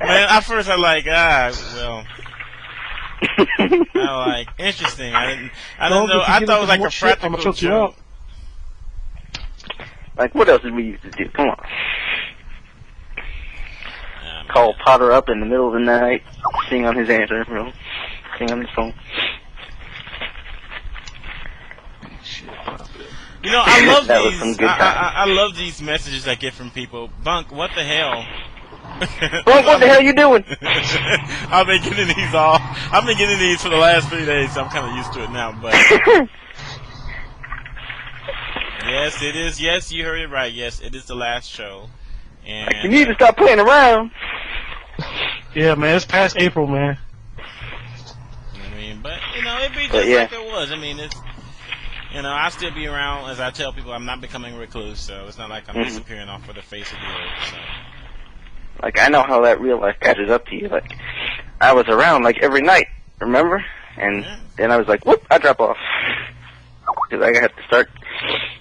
Man, at first I like well. I like interesting. I didn't know. I thought it was like a practical joke. Like, what else did we used to do? Come on. Call Potter up in the middle of the night, sing on his answer, bro. Sing on his phone. You know, I love That was some these. good times. I love these messages I get from people. Bunk, what the hell? Bunk, what the hell you doing? I've been getting these for the last 3 days, so I'm kind of used to it now. But yes, it is. Yes, you heard it right. Yes, it is the last show. And You need to stop playing around. Yeah, man, it's past April, man. I mean, but you know, it'd be just like it was. I mean, it's. You know, I'll still be around. As I tell people, I'm not becoming a recluse, so it's not like I'm disappearing off of the face of the earth. So. Like, I know how that real life catches up to you. Like, I was around, like, every night, remember? And then I was like, whoop, I drop off. Because I had to start,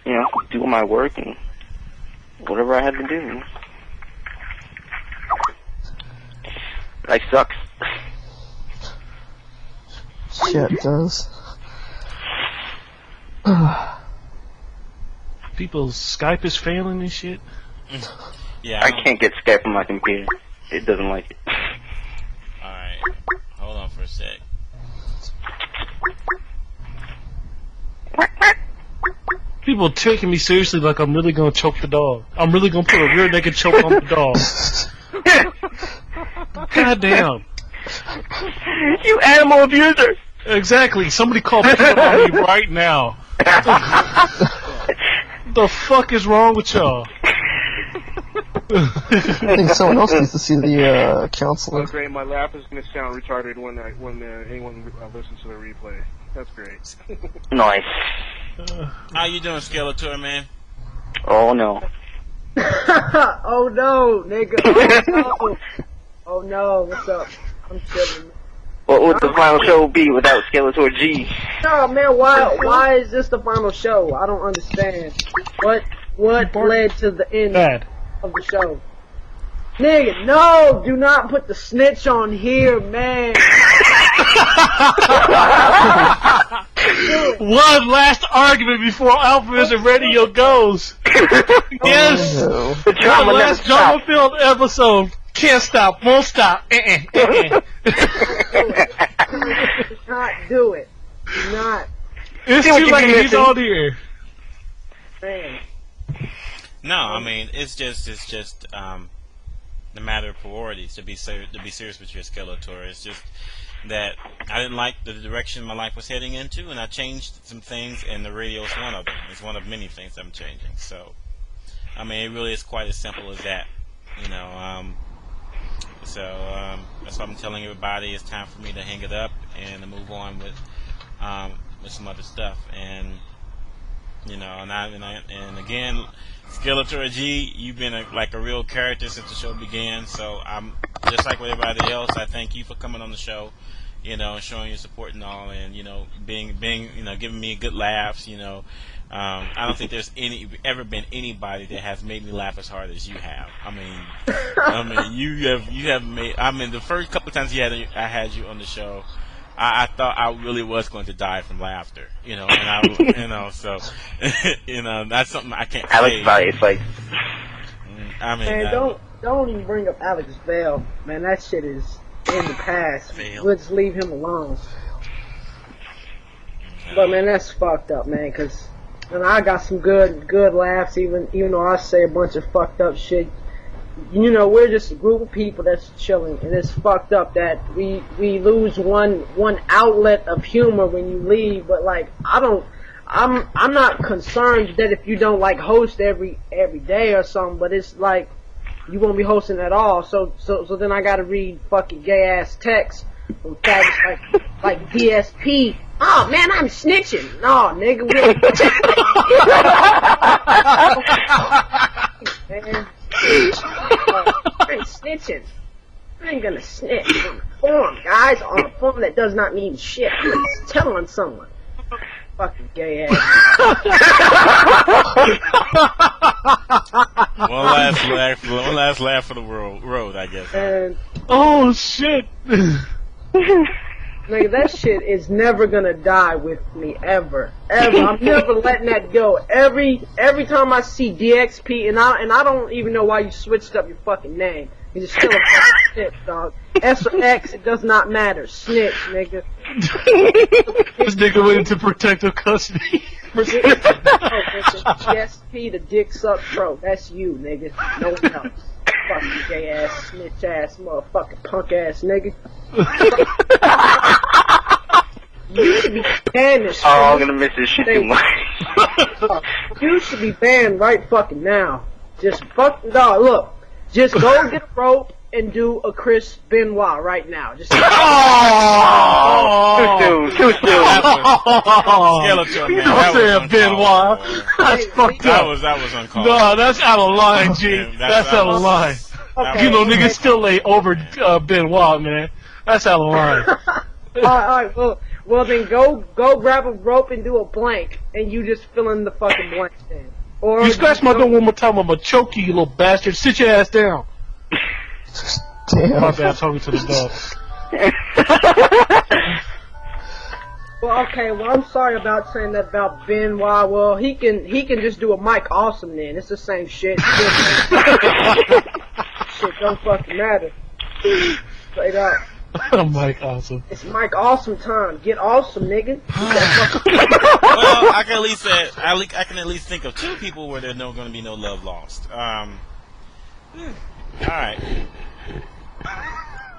you know, doing my work and whatever I had to do. Life sucks. Shit, it does. People's Skype is failing and shit. Yeah, I can't get Skype on my computer. It doesn't like it. Alright, hold on for a sec. People taking me seriously like I'm really gonna choke the dog. I'm really gonna put a rear naked choke on the dog. God damn. You animal abuser. Exactly. Somebody call PETA on me right now. The fuck is wrong with y'all? I think someone else needs to see the counselor. That's great. My laugh is going to sound retarded when anyone listens to the replay. That's great. Nice. How you doing, Skeletor, man? Oh, no. Oh no, nigga. Oh no. Oh no, what's up? I'm chilling. What would the final show be without Skeletor G? No, man, why is this the final show? I don't understand. What led to the end of the show? Nigga, no, do not put the snitch on here, man. One last argument before AlphaISM Radio goes. Yes, one last drama-filled episode. Can't stop, won't stop. Do not do it. Do not. It's too late. He's on here. Man. No, I mean it's just the matter of priorities. To be serious with your Skeletor, it's just that I didn't like the direction my life was heading into, and I changed some things, and the radio is one of them. It's one of many things I'm changing. So, I mean, it really is quite as simple as that, you know. So that's why I'm telling everybody it's time for me to hang it up and to move on with some other stuff. And you know, and again, Skeletor G, you've been like a real character since the show began. So I'm just like with everybody else. I thank you for coming on the show, you know, and showing your support and all, and you know, being you know, giving me good laughs, you know. I don't think there's ever been anybody that has made me laugh as hard as you have. I mean, you have made. I mean, the first couple of times I had you on the show, I thought I really was going to die from laughter, you know, and you know, so, you know, that's something I can't say. Alex Vale, I mean, man, don't even bring up Alex Vale, man. That shit is in the past. Let's leave him alone. But man, that's fucked up, man, because. And I got some good laughs, even though I say a bunch of fucked up shit. You know, we're just a group of people that's chilling, and it's fucked up that we lose one outlet of humor when you leave. But like, I'm not concerned that if you don't like host every day or something, but it's like you won't be hosting at all. So then I gotta read fucking gay ass texts from faggots like DSP. Oh man, I'm snitching. No, nigga, man. I ain't snitching. I ain't gonna snitch on the form, guys. On a form that does not mean shit. I'm just telling someone. Fucking gay ass. One last laugh for the road, I guess. And, oh shit. Nigga, that shit is never gonna die with me ever. I'm never letting that go. Every time I see DXP, and I don't even know why you switched up your fucking name. You're just still a fucking snitch, dog. S or X, it does not matter. Snitch, nigga. This nigga went into protective custody. DSP, the dick suck pro. That's you, nigga. No one else. Fucking gay ass, snitch ass, motherfucking punk ass nigga. You should be banned this shit. Oh, I'm gonna miss this shit too much. You should be banned right fucking now. Just look. Just go get a rope and do a Chris Benoit right now. Just Too soon. Skeletor, man. You don't say a Benoit. That's fucked up. That was uncalled. No, that's out of line, G. That's out of line. Okay. You know, niggas still lay over Benoit, man. That's out of line. Alright, well then go grab a rope and do a blank, and you just fill in the fucking blank then. Or You scratch my door one more time, I'm gonna choke you, you little bastard. Sit your ass down. Damn. My bad, I'm talking to the dog. Well, okay, well I'm sorry about saying that about Benoit. Well, he can just do a Mike Awesome then. It's the same shit. Shit don't fucking matter. Straight up. Mike Awesome. It's Mike Awesome time. Get awesome, nigga. Well, I can at least think of two people where there's going to be no love lost. All right.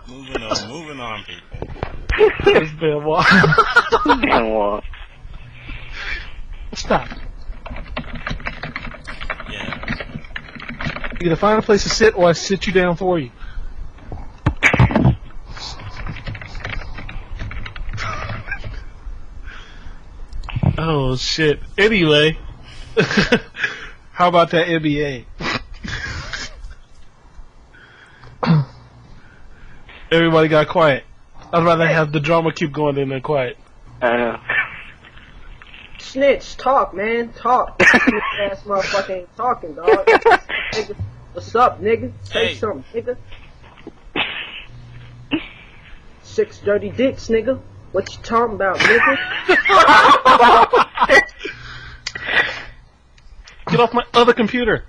Moving on, people. It's Benoit. Benoit. Stop. Yeah. You either find a place to sit, or I sit you down for you. Oh shit. Anyway, how about that NBA? Everybody got quiet. I'd rather have the drama keep going than the quiet. I know. Snitch, talk, man, talk. Snitch ass motherfucker ain't talking, dog. Nigga, what's up, nigga? Say Hey. something, nigga. 6 dirty dicks, nigga. What you talking about, nigga? Get off my other computer.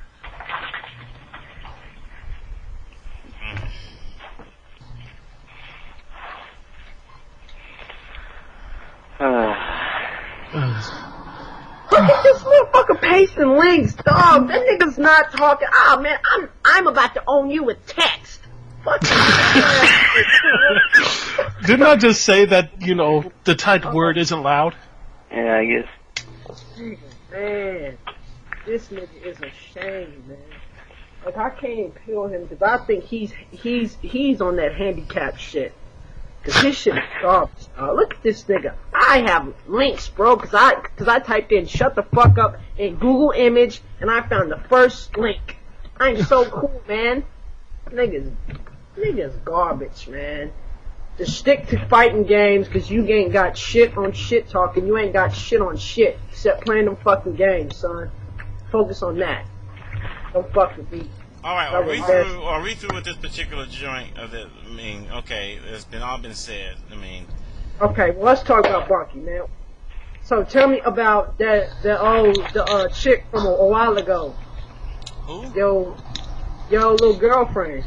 Look at this motherfucker pasting links, dog. That nigga's not talking. Ah, man, I'm about to own you with text. Fuck you. Didn't I just say that, you know, the typed word isn't loud? Yeah, I guess. Man, this nigga is a shame, man. Like, I can't even peel him because I think he's on that handicap shit. Cause his shit is garbage. Look at this nigga. I have links, bro, cause I typed in "shut the fuck up" in Google Image and I found the first link. I'm so cool, man. Niggas garbage, man. Just stick to fighting games, cause you ain't got shit on shit talking. You ain't got shit on shit except playing them fucking games, son. Focus on that. Don't fuck with me. All right, are we through with this particular joint of it? I mean, okay, it's all been said. I mean, okay, well, let's talk about Bunky now. So tell me about the chick from a while ago. who? Your little girlfriend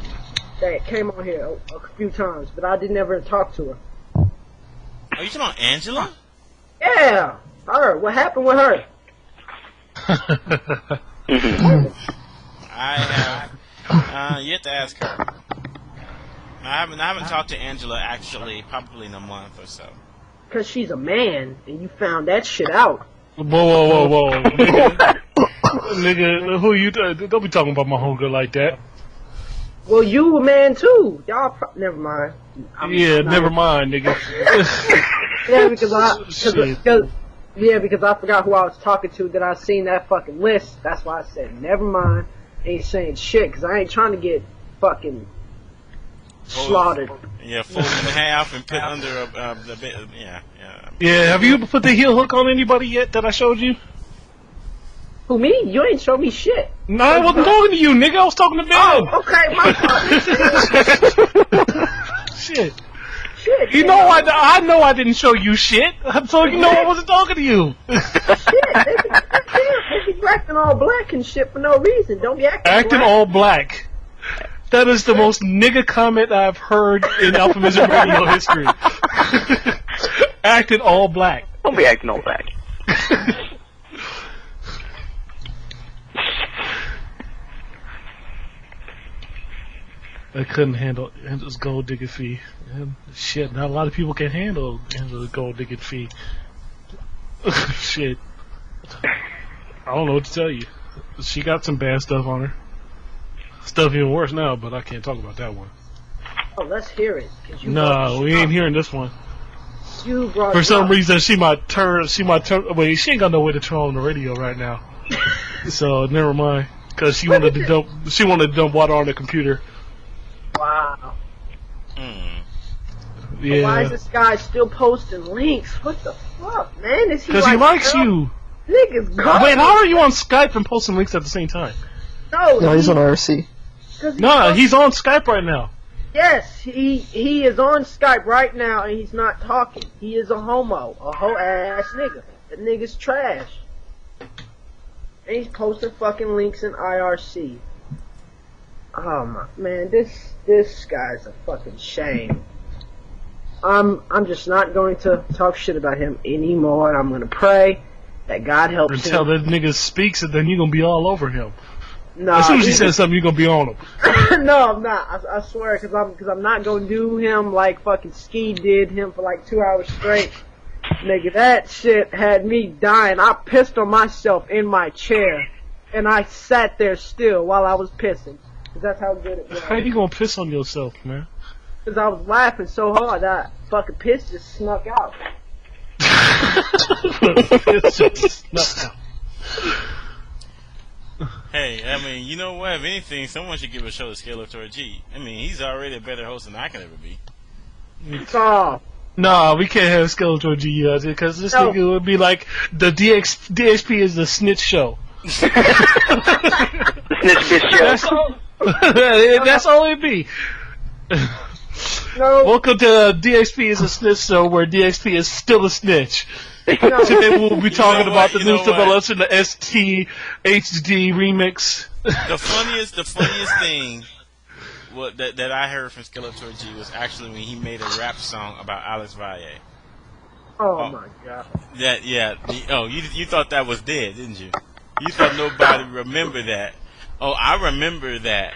that came on here a few times, but I didn't ever talk to her. Are you talking about Angela? Yeah, her. What happened with her? I have yet to ask her. I haven't talked to Angela actually probably in a month or so. Cause she's a man, and you found that shit out. Whoa. Nigga, who you? Don't be talking about my homegirl like that. Well, you a man too. Y'all, never mind. Never mind, nigga. Yeah, because I forgot who I was talking to. That I seen that fucking list. That's why I said never mind. Ain't saying shit because I ain't trying to get fucking slaughtered. Yeah, folded in half and put under the bed. Yeah. Yeah, have you put the heel hook on anybody yet that I showed you? Who, me? You ain't show me shit. No, I wasn't talking to you, nigga. I was talking to Ben. Oh, okay, my fault. Shit. Shit. You know I know I didn't show you shit, so you know I wasn't talking to you. Shit, they be acting all black and shit for no reason. Don't be acting black. all black. That is the most nigga comment I've heard in AlphaISM Radio history. Acting all black. Don't be acting all black. I couldn't handle Angela's gold digger fee. And shit, not a lot of people can handle Angela's gold digger fee. Shit. I don't know what to tell you. She got some bad stuff on her. Stuff even worse now, but I can't talk about that one. Oh, let's hear it. No, we ain't hearing this one. You brought For some reason, she might turn. Wait, she ain't got no way to turn on the radio right now. So never mind, because she wanted to dump. She wanted to dump water on the computer. Wow. Yeah. Why is this guy still posting links? What the fuck, man? Is he? Because he likes you. Niggas garbage. Wait, how are you on Skype and posting links at the same time? No, he's on IRC. No, he's on Skype right now. Yes, he is on Skype right now and he's not talking. He is a homo, a hoe ass nigga. That nigga's trash. And he's posting fucking links in IRC. Oh my man, this guy's a fucking shame. I'm just not going to talk shit about him anymore, and I'm gonna pray that God helps Until him. that nigga speaks, and then you're gonna be all over him. No, as soon as he says something, you're gonna be on him. No, I'm not. I swear, because I'm not gonna do him like fucking Ski did him for like 2 hours straight. Nigga, that shit had me dying. I pissed on myself in my chair, and I sat there still while I was pissing. Cause that's how good it was. How you gonna piss on yourself, man? Because I was laughing so hard that fucking piss just snuck out. Piss just snuck out. Hey, that mean, you know what? If anything, someone should give a show to Skeletor G. I mean, he's already a better host than I can ever be. Oh. No, we can't have Skeletor G because this nigga would be like the DXP is the snitch show. Snitch bitch show. That's all it'd be. No. Welcome to DXP is a snitch show where DXP is still a snitch. No. Today we'll be talking about the You know news developments in the ST HD remix. The funniest thing that I heard from Skeletor G was actually when he made a rap song about Alex Valle. Oh my god. You thought that was dead, didn't you? You thought nobody remembered that. Oh, I remember that.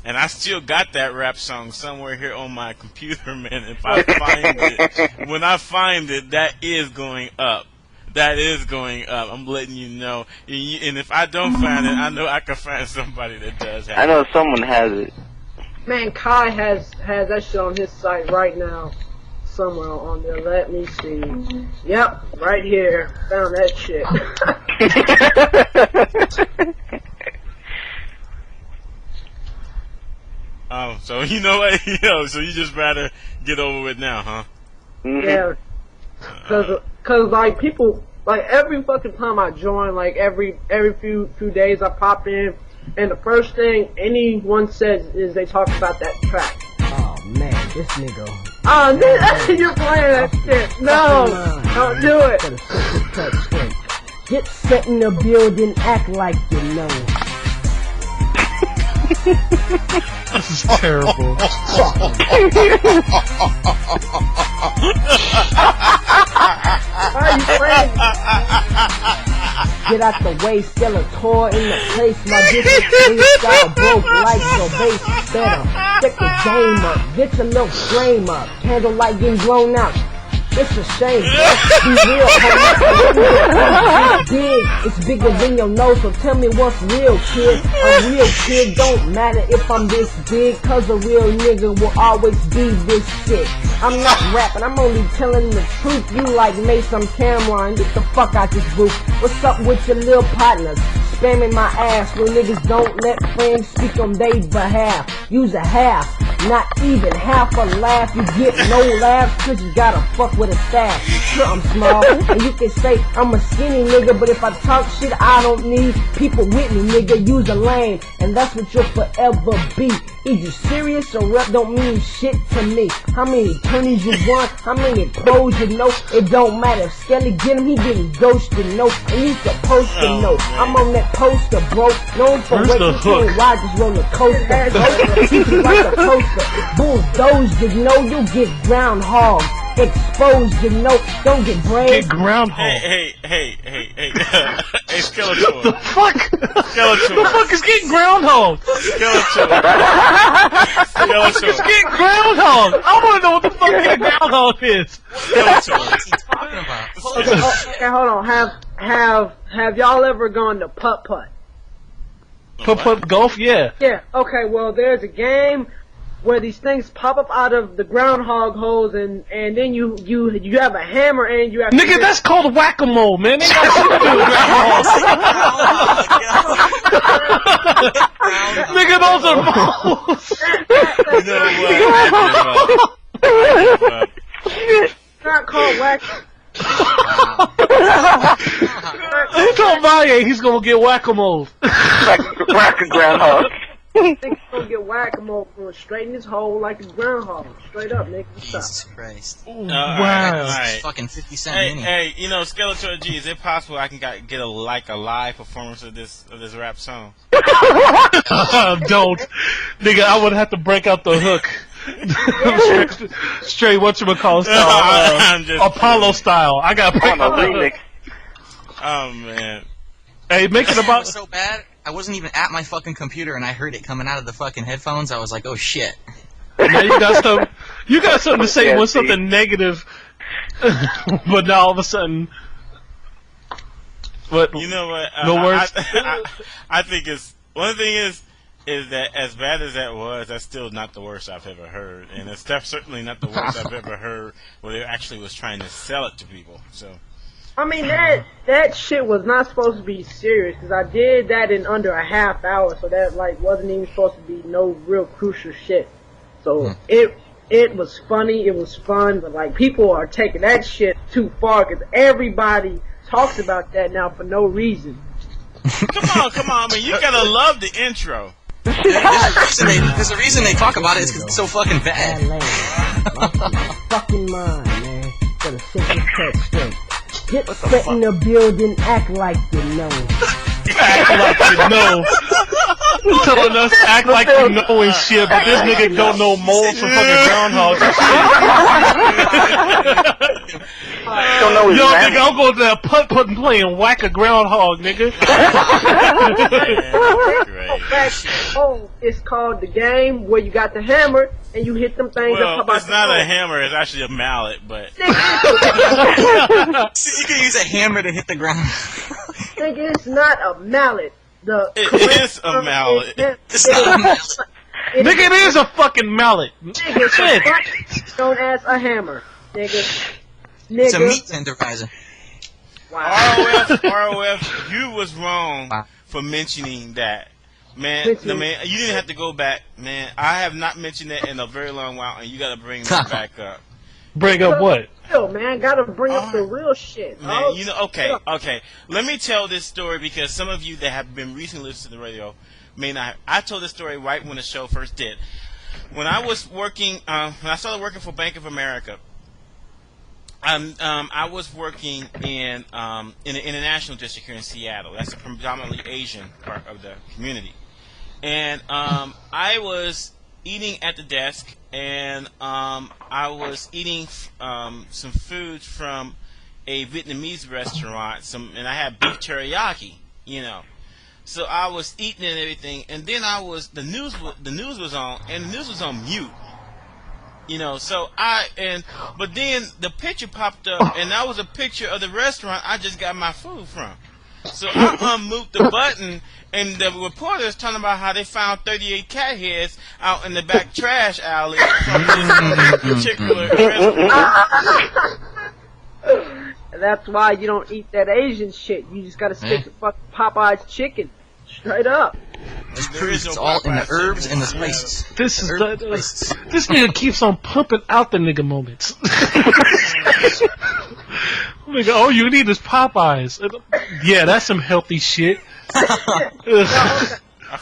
And I still got that rap song somewhere here on my computer, man. If I find it, when I find it, that is going up. That is going up. I'm letting you know. And if I don't find it, I know I can find somebody that does have it. I know someone has it. Man, Kai has that shit on his site right now. Somewhere on there. Let me see. Yep, right here. Found that shit. Oh, so you know what? So you just rather get over it now, huh? Yeah. Cause like people, like every fucking time I join, like every few days I pop in, and the first thing anyone says is they talk about that track. Oh man, this nigga. Oh, you're playing that shit. No, don't do it. Get set in the building, act like you know. This is terrible. Why are you playing? Get out the way, Skeletor in the place. My different freestyle broke like so bass. Better stick the game up, get your little frame up. Candlelight getting blown out. It's a shame, bro. Be real, homie. It's big, it's bigger than your nose, so tell me what's real, kid. A real kid don't matter if I'm this big, cause a real nigga will always be this sick. I'm not rapping, I'm only telling the truth. You like Mace, I'm Cameron, get the fuck out this booth. What's up with your little partners? Spamming my ass when niggas don't let friends speak on their behalf. Use a half, not even half a laugh. You get no laughs cause you gotta fuck with a staff. Sure, I'm small, and you can say I'm a skinny nigga, but if I talk shit, I don't need people with me, nigga. Use a lane, and that's what you'll forever be. Is you serious or rep don't mean shit to me. How many attorneys you want, how many pros you know, it don't matter. If Skelly get him, he getting ghosted, no. And you supposed to know, I'm on that poster, bro. Known for waking King Rogers roller coaster. Treat you like a poster. Bulldoze, you know, you'll get groundhog. Exposed, you know, don't get brain. Get groundhog. Hey, Skeletor. The fuck? Skeletor. The fuck is getting groundhog? Skeletor. What is getting groundhog? I want to know what the fuck getting groundhog is. Skeletor. What's he talking about? Okay, hold on. Have y'all ever gone to putt-putt? Putt golf, yeah. Yeah. Okay. Well, there's a game where these things pop up out of the groundhog holes, and then you have a hammer and you have. Nigga, that's called whack-a-mole, man. They got shit to do with groundhogs. Nigga, those are moles. It's not called whack. He told Valle he's gonna get whack-a-mole. Whack a groundhog. Nigga's gonna get whack-a-mole going straight in his hole like a groundhog. Straight up, nigga. Jesus Christ. Wow. Alright. Fucking 50 Cent Mini. Hey, Skeletor G, is it possible I can get a live performance of this rap song? Don't. Nigga, I would have to break out the hook. straight whatchamacallit style. Apollo style. I gotta break out the hook. Oh, man. Hey, make it about... It was so bad, I wasn't even at my fucking computer and I heard it coming out of the fucking headphones. I was like, oh shit. Man, you got something to say with something negative, but now all of a sudden... What? You know what? No words? I think it's... One thing is that as bad as that was, that's still not the worst I've ever heard. And it's certainly not the worst I've ever heard where they actually was trying to sell it to people. So... I mean, that shit was not supposed to be serious, because I did that in under a half hour, so that, like, wasn't even supposed to be no real crucial shit. So, it was funny, it was fun, but, like, people are taking that shit too far, because everybody talks about that now for no reason. Come on, man, you gotta love the intro. There's a reason they talk about it, is because it's so fucking bad. Fucking mind, man. Gotta set this text straight. Get set in the building, act like you know. Act like you know. Telling us act like you know and shit, but this nigga don't know moles from fucking groundhogs and shit. Don't know his Yo, name. nigga, I'm going to that putt and play and whack a groundhog, nigga. It's called the game where you got the hammer and you hit them things Well, up about it's not a hammer, it's actually a mallet, but... See, you can use a hammer to hit the ground. Nigga, it's not a mallet. It is a mallet. It's not a mallet. Nigga, it is a fucking mallet. Nigga, Shit. known as a hammer. Nigga. It's a meat tenderizer. Wow. ROF, you was wrong for mentioning that. Man, you didn't have to go back, man. I have not mentioned that in a very long while, and you gotta bring that back up. Bring up what? Real, man, gotta bring up the real shit. Man, you know, okay. Let me tell this story because some of you that have been recently listening to the radio may not. I told this story right when the show first did. When I was working, when I started working for Bank of America, I was working in the international district here in Seattle. That's a predominantly Asian part of the community, and I was eating at the desk, and I was eating some food from a Vietnamese restaurant. And I had beef teriyaki, you know. So I was eating and everything, and then the news was on, and the news was on mute. You know, but then the picture popped up, and that was a picture of the restaurant I just got my food from. So I unmute the button, and the reporters talking about how they found 38 cat heads out in the back trash alley from this particular restaurant. That's why you don't eat that Asian shit. You just gotta stick to fucking Popeye's chicken. Straight up. This proves it's all in the herbs and the spices. This nigga keeps on pumping out the nigga moments. Nigga, all you need is Popeyes. Yeah, that's some healthy shit.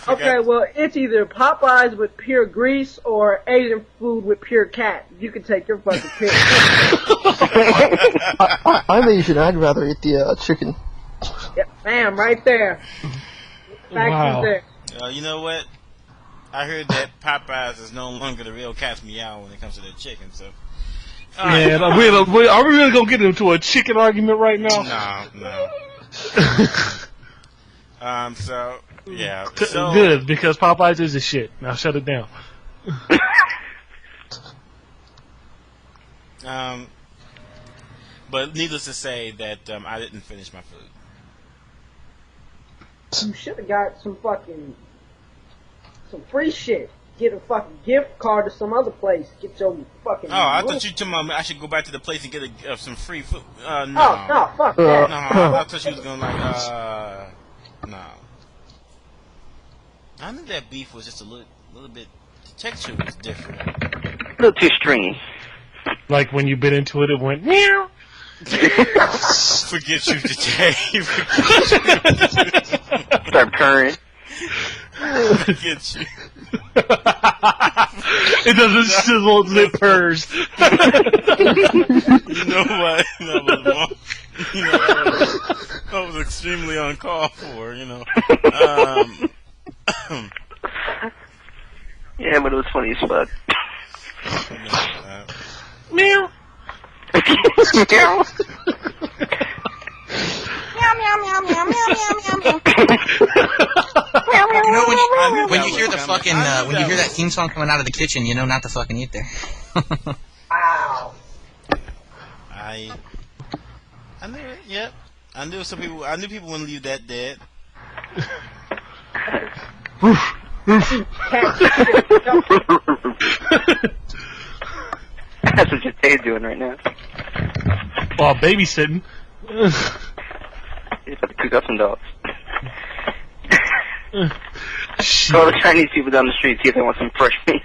Okay, well, it's either Popeyes with pure grease or Asian food with pure cat. You can take your fucking pick. I'm Asian. I'd rather eat the chicken. Yeah, bam, right there. Wow. There. You know what? I heard that Popeyes is no longer the real cat's meow when it comes to their chicken. So, man, are we really gonna get into a chicken argument right now? No. So yeah. So good, because Popeyes is a shit. Now shut it down. But needless to say that I didn't finish my food. You should have got some free shit. Get a fucking gift card to some other place. Get your fucking. Oh, I thought you told me I should go back to the place and get some free food. No. Oh, no, fuck that. No, I thought you was going no. I knew that beef was just a little bit. The texture was different. A little too stringy. Like when you bit into it, it went meow. Forget you today. Start purring. Forget you. It doesn't sizzle, it purrs. You know what? That was wrong. You know, that was extremely uncalled for, you know. Yeah, but it was funny as fuck. Meow. Meow. You know when you hear the fucking when you hear that theme song coming out of the kitchen, you know not to fucking eat there. Wow. I knew it. Yep. I knew people wouldn't leave that dead. That's what your day's doing right now. While babysitting. He's about to cook up some dogs. Shit. Call the Chinese people down the street, see if they want some fresh meat.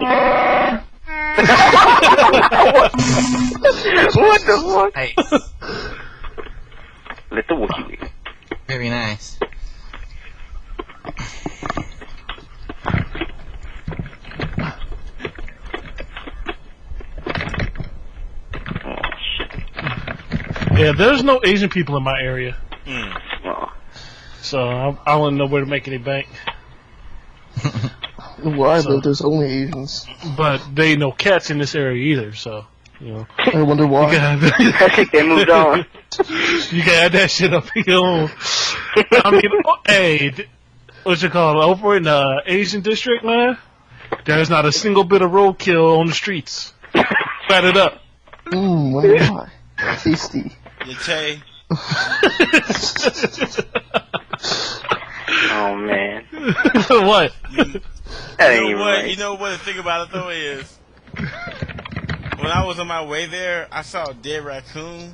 What the fuck? Hey, Let the Wookiee wait. very nice. Yeah, there's no Asian people in my area, Oh. so I wouldn't know where to make any bank. Where I live, there's only Asians. But they ain't no cats in this area either, so, you know. I wonder why. I think they moved on. You can add that shit up here. I mean, hey, what you call it? Over in the Asian district, man, there's not a single bit of roadkill on the streets. Fat it up. Wonder why. Tasty. You Tay. Oh, man. What? That ain't even what? right. You know what the thing about it though is, when I was on my way there, I saw a dead raccoon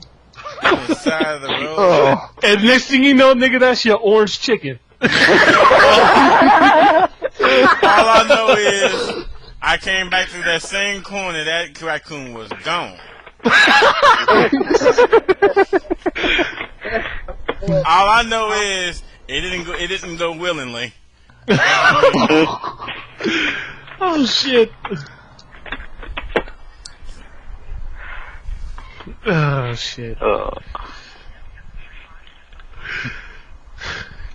on the side of the road. Oh. And next thing you know, nigga, that's your orange chicken. All I know is, I came back to that same corner. That raccoon was gone. All I know is it didn't go willingly. Oh shit. Oh shit.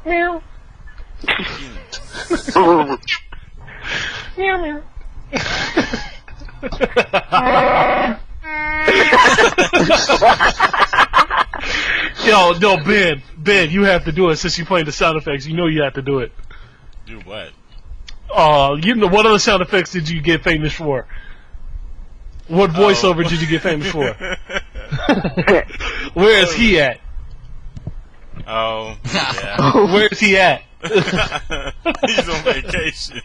Meow. Meow meow. Yo, Ben, you have to do it since you playing the sound effects. You know you have to do it. Do what? You know, what other sound effects did you get famous for? What voiceover did you get famous for? Where is he at? Oh, yeah. Where is he at? He's on vacation.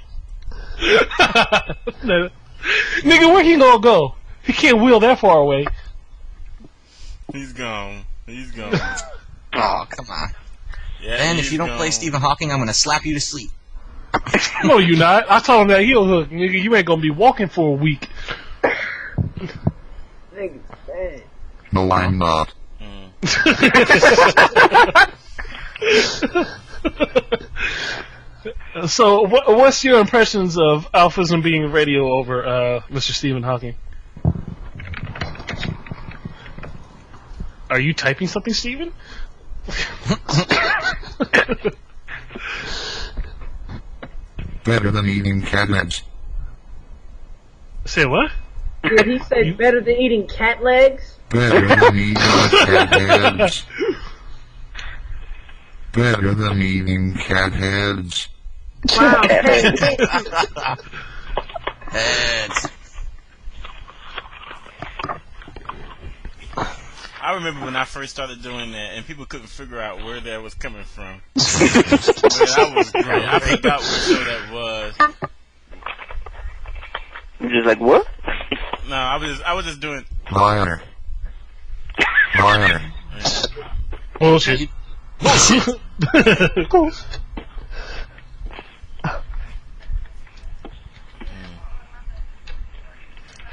Nigga, where he gonna go? He can't wheel that far away. He's gone. He's gone. Oh, come on. Yeah, Ben, he's if you don't play gone. Stephen Hawking, I'm gonna slap you to sleep. No, you not. I told him that heel hook, nigga. You ain't gonna be walking for a week. Nigga, man. No, I'm not. So, what's your impressions of AlphaISM being radio over Mr. Stephen Hawking? Are you typing something, Stephen? Better than eating cat legs. Say what? Did he say better than eating cat legs? Better than eating cat heads. Better than eating cat heads. Wow. Heads. I remember when I first started doing that, and people couldn't figure out where that was coming from. But that was great. I forgot what show that was. I'm just like, what? No, I was just doing. Liar. Liar. Bullshit.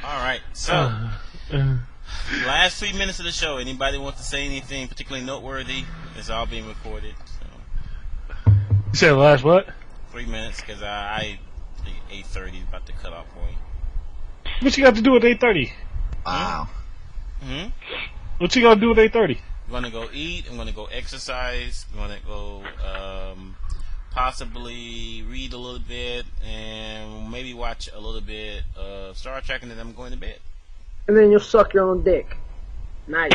All right, so last 3 minutes of the show. Anybody want to say anything particularly noteworthy? It's all being recorded. So You said last what? 3 minutes, because I think 8:30 is about the cutoff point. What you got to do at 8:30? Wow. What you gonna do at 8:30? I'm gonna go eat. I'm gonna go exercise. I'm gonna go possibly read a little bit and maybe watch a little bit of Star Trek, and then I'm going to bed. And then you'll suck your own dick. Nice.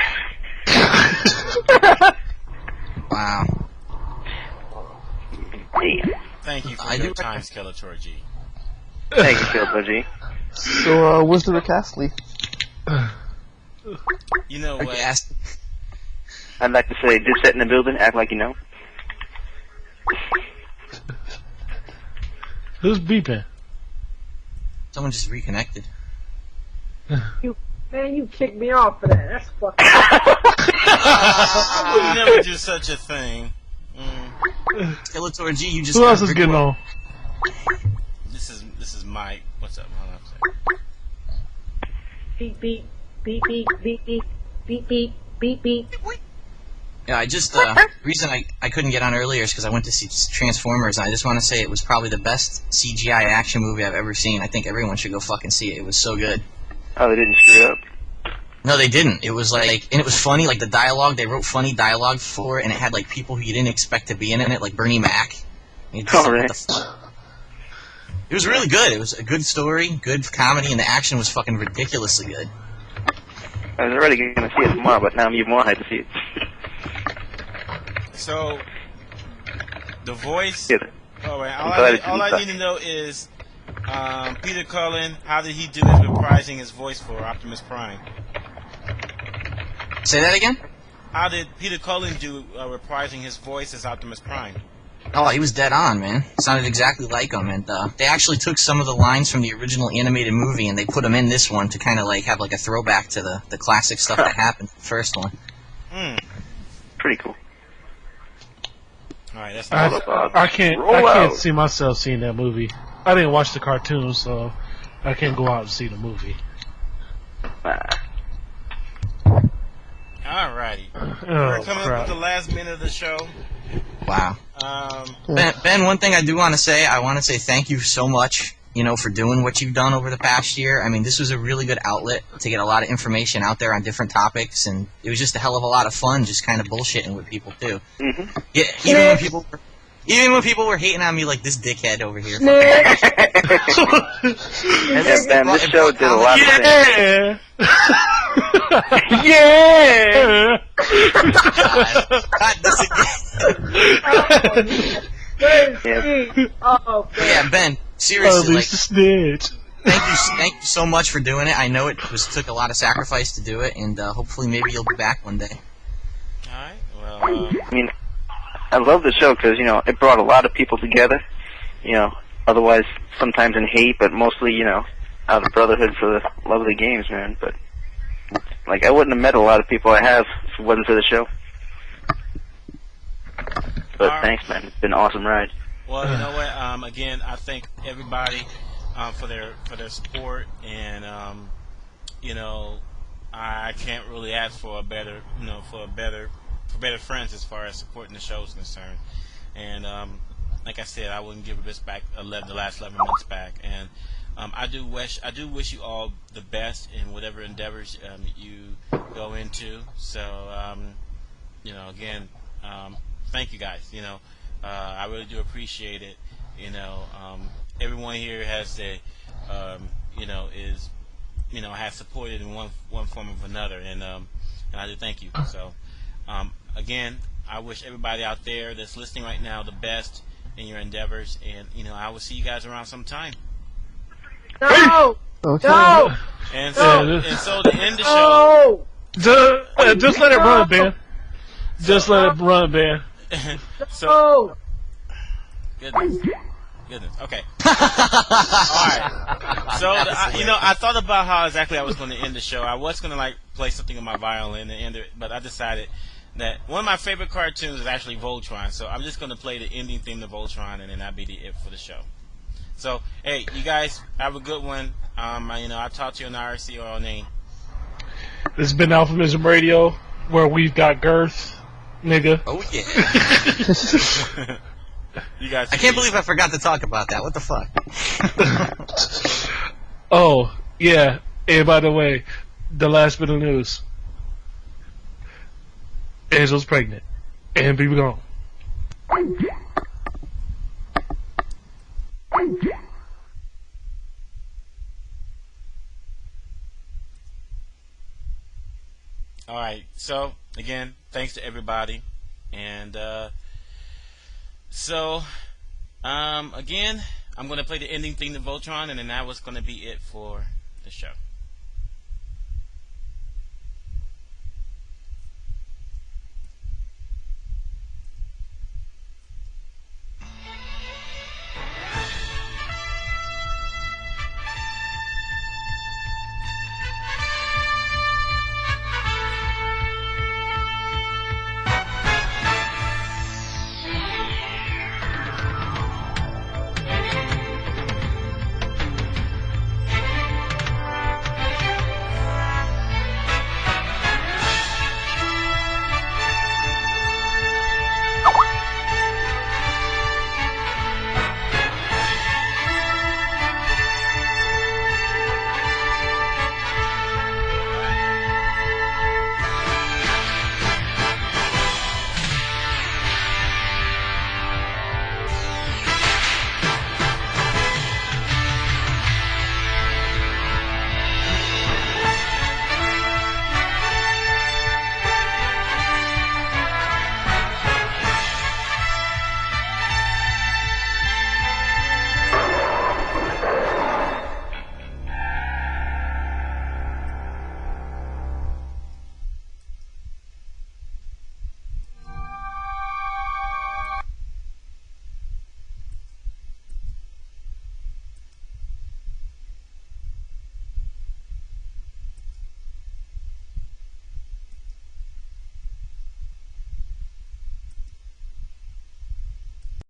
Wow. Thank you for I your do time, Skeletor G. Thank you, Phil G. So, Wizard of Castley. You know I what? guessed. I'd like to say, just set in the building, act like you know. Who's beeping? Someone just reconnected. Man, you kicked me off for that. That's fucking. I would never do such a thing. Skeletor G, you just. Who else is getting on? This is Mike. What's up? Hold on a second. Beep beep beep beep beep beep beep beep beep beep. Yeah, I just reason I couldn't get on earlier is because I went to see Transformers, and I just want to say it was probably the best CGI action movie I've ever seen. I think everyone should go fucking see it. It was so good. Oh, they didn't screw it up. No, they didn't. It was like, and it was funny. Like the dialogue, they wrote funny dialogue for it, and it had like people who you didn't expect to be in it, like Bernie Mac. What the fuck? It was really good. It was a good story, good comedy, and the action was fucking ridiculously good. I was already going to see it tomorrow, but now I'm even more hyped to see it. So, the voice. Yeah. All right. All I need to know is Peter Cullen. How did he do his reprising his voice for Optimus Prime? Say that again? How did Peter Cullen do reprising his voice as Optimus Prime? Oh, he was dead on, man. Sounded exactly like him, and they actually took some of the lines from the original animated movie and they put them in this one to kind of like have like a throwback to the classic stuff that happened in the first one. Pretty cool. All right, that's I can't see myself seeing that movie. I didn't watch the cartoon, so I can't go out and see the movie. Alrighty. We're coming up with the last minute of the show. Wow. Ben, one thing I do want to say, I want to say thank you so much, for doing what you've done over the past year. I mean, this was a really good outlet to get a lot of information out there on different topics, and it was just a hell of a lot of fun just kind of bullshitting with people, too. Mm-hmm. Yeah, even when people were hating on me like this dickhead over here. Yeah, Ben, this show did a lot of things. Yeah! God, this again. Yeah, Ben, seriously, thank you so much for doing it. I know it took a lot of sacrifice to do it, and hopefully maybe you'll be back one day. Alright, well, I mean, I love the show because, it brought a lot of people together, otherwise sometimes in hate, but mostly, out of brotherhood for the love of the games, man. But, I wouldn't have met a lot of people I have if it wasn't for the show. But thanks, man. It's been an awesome ride. Well, you know what? Again, I thank everybody for their support, and I can't really ask for a better, for better friends as far as supporting the show is concerned. And like I said, I wouldn't give this back the last 11 months back. And I do wish you all the best in whatever endeavors you go into. So again, thank you guys. I really do appreciate it. Everyone here has has supported in one form or another, and I do thank you. So again, I wish everybody out there that's listening right now the best in your endeavors, and I will see you guys around sometime. No! Okay. No! And so to end the show, just let it run, Ben. Just let it run, Ben. So, goodness. Okay. All right. So I thought about how exactly I was going to end the show. I was going to play something on my violin and end it, but I decided that one of my favorite cartoons is actually Voltron. So I'm just going to play the ending theme to Voltron, and then that'll be it for the show. So hey, you guys have a good one. I'll talk to you on IRC or on AIM. This has been AlphaISM Radio, where we've got girth, nigga. Oh yeah. You guys. I can't believe I forgot to talk about that. What the fuck? Oh yeah. And by the way, the last bit of news: Angel's pregnant, and be gone. All right. So again, thanks to everybody, and again, I'm going to play the ending theme to Voltron, and then that was going to be it for the show.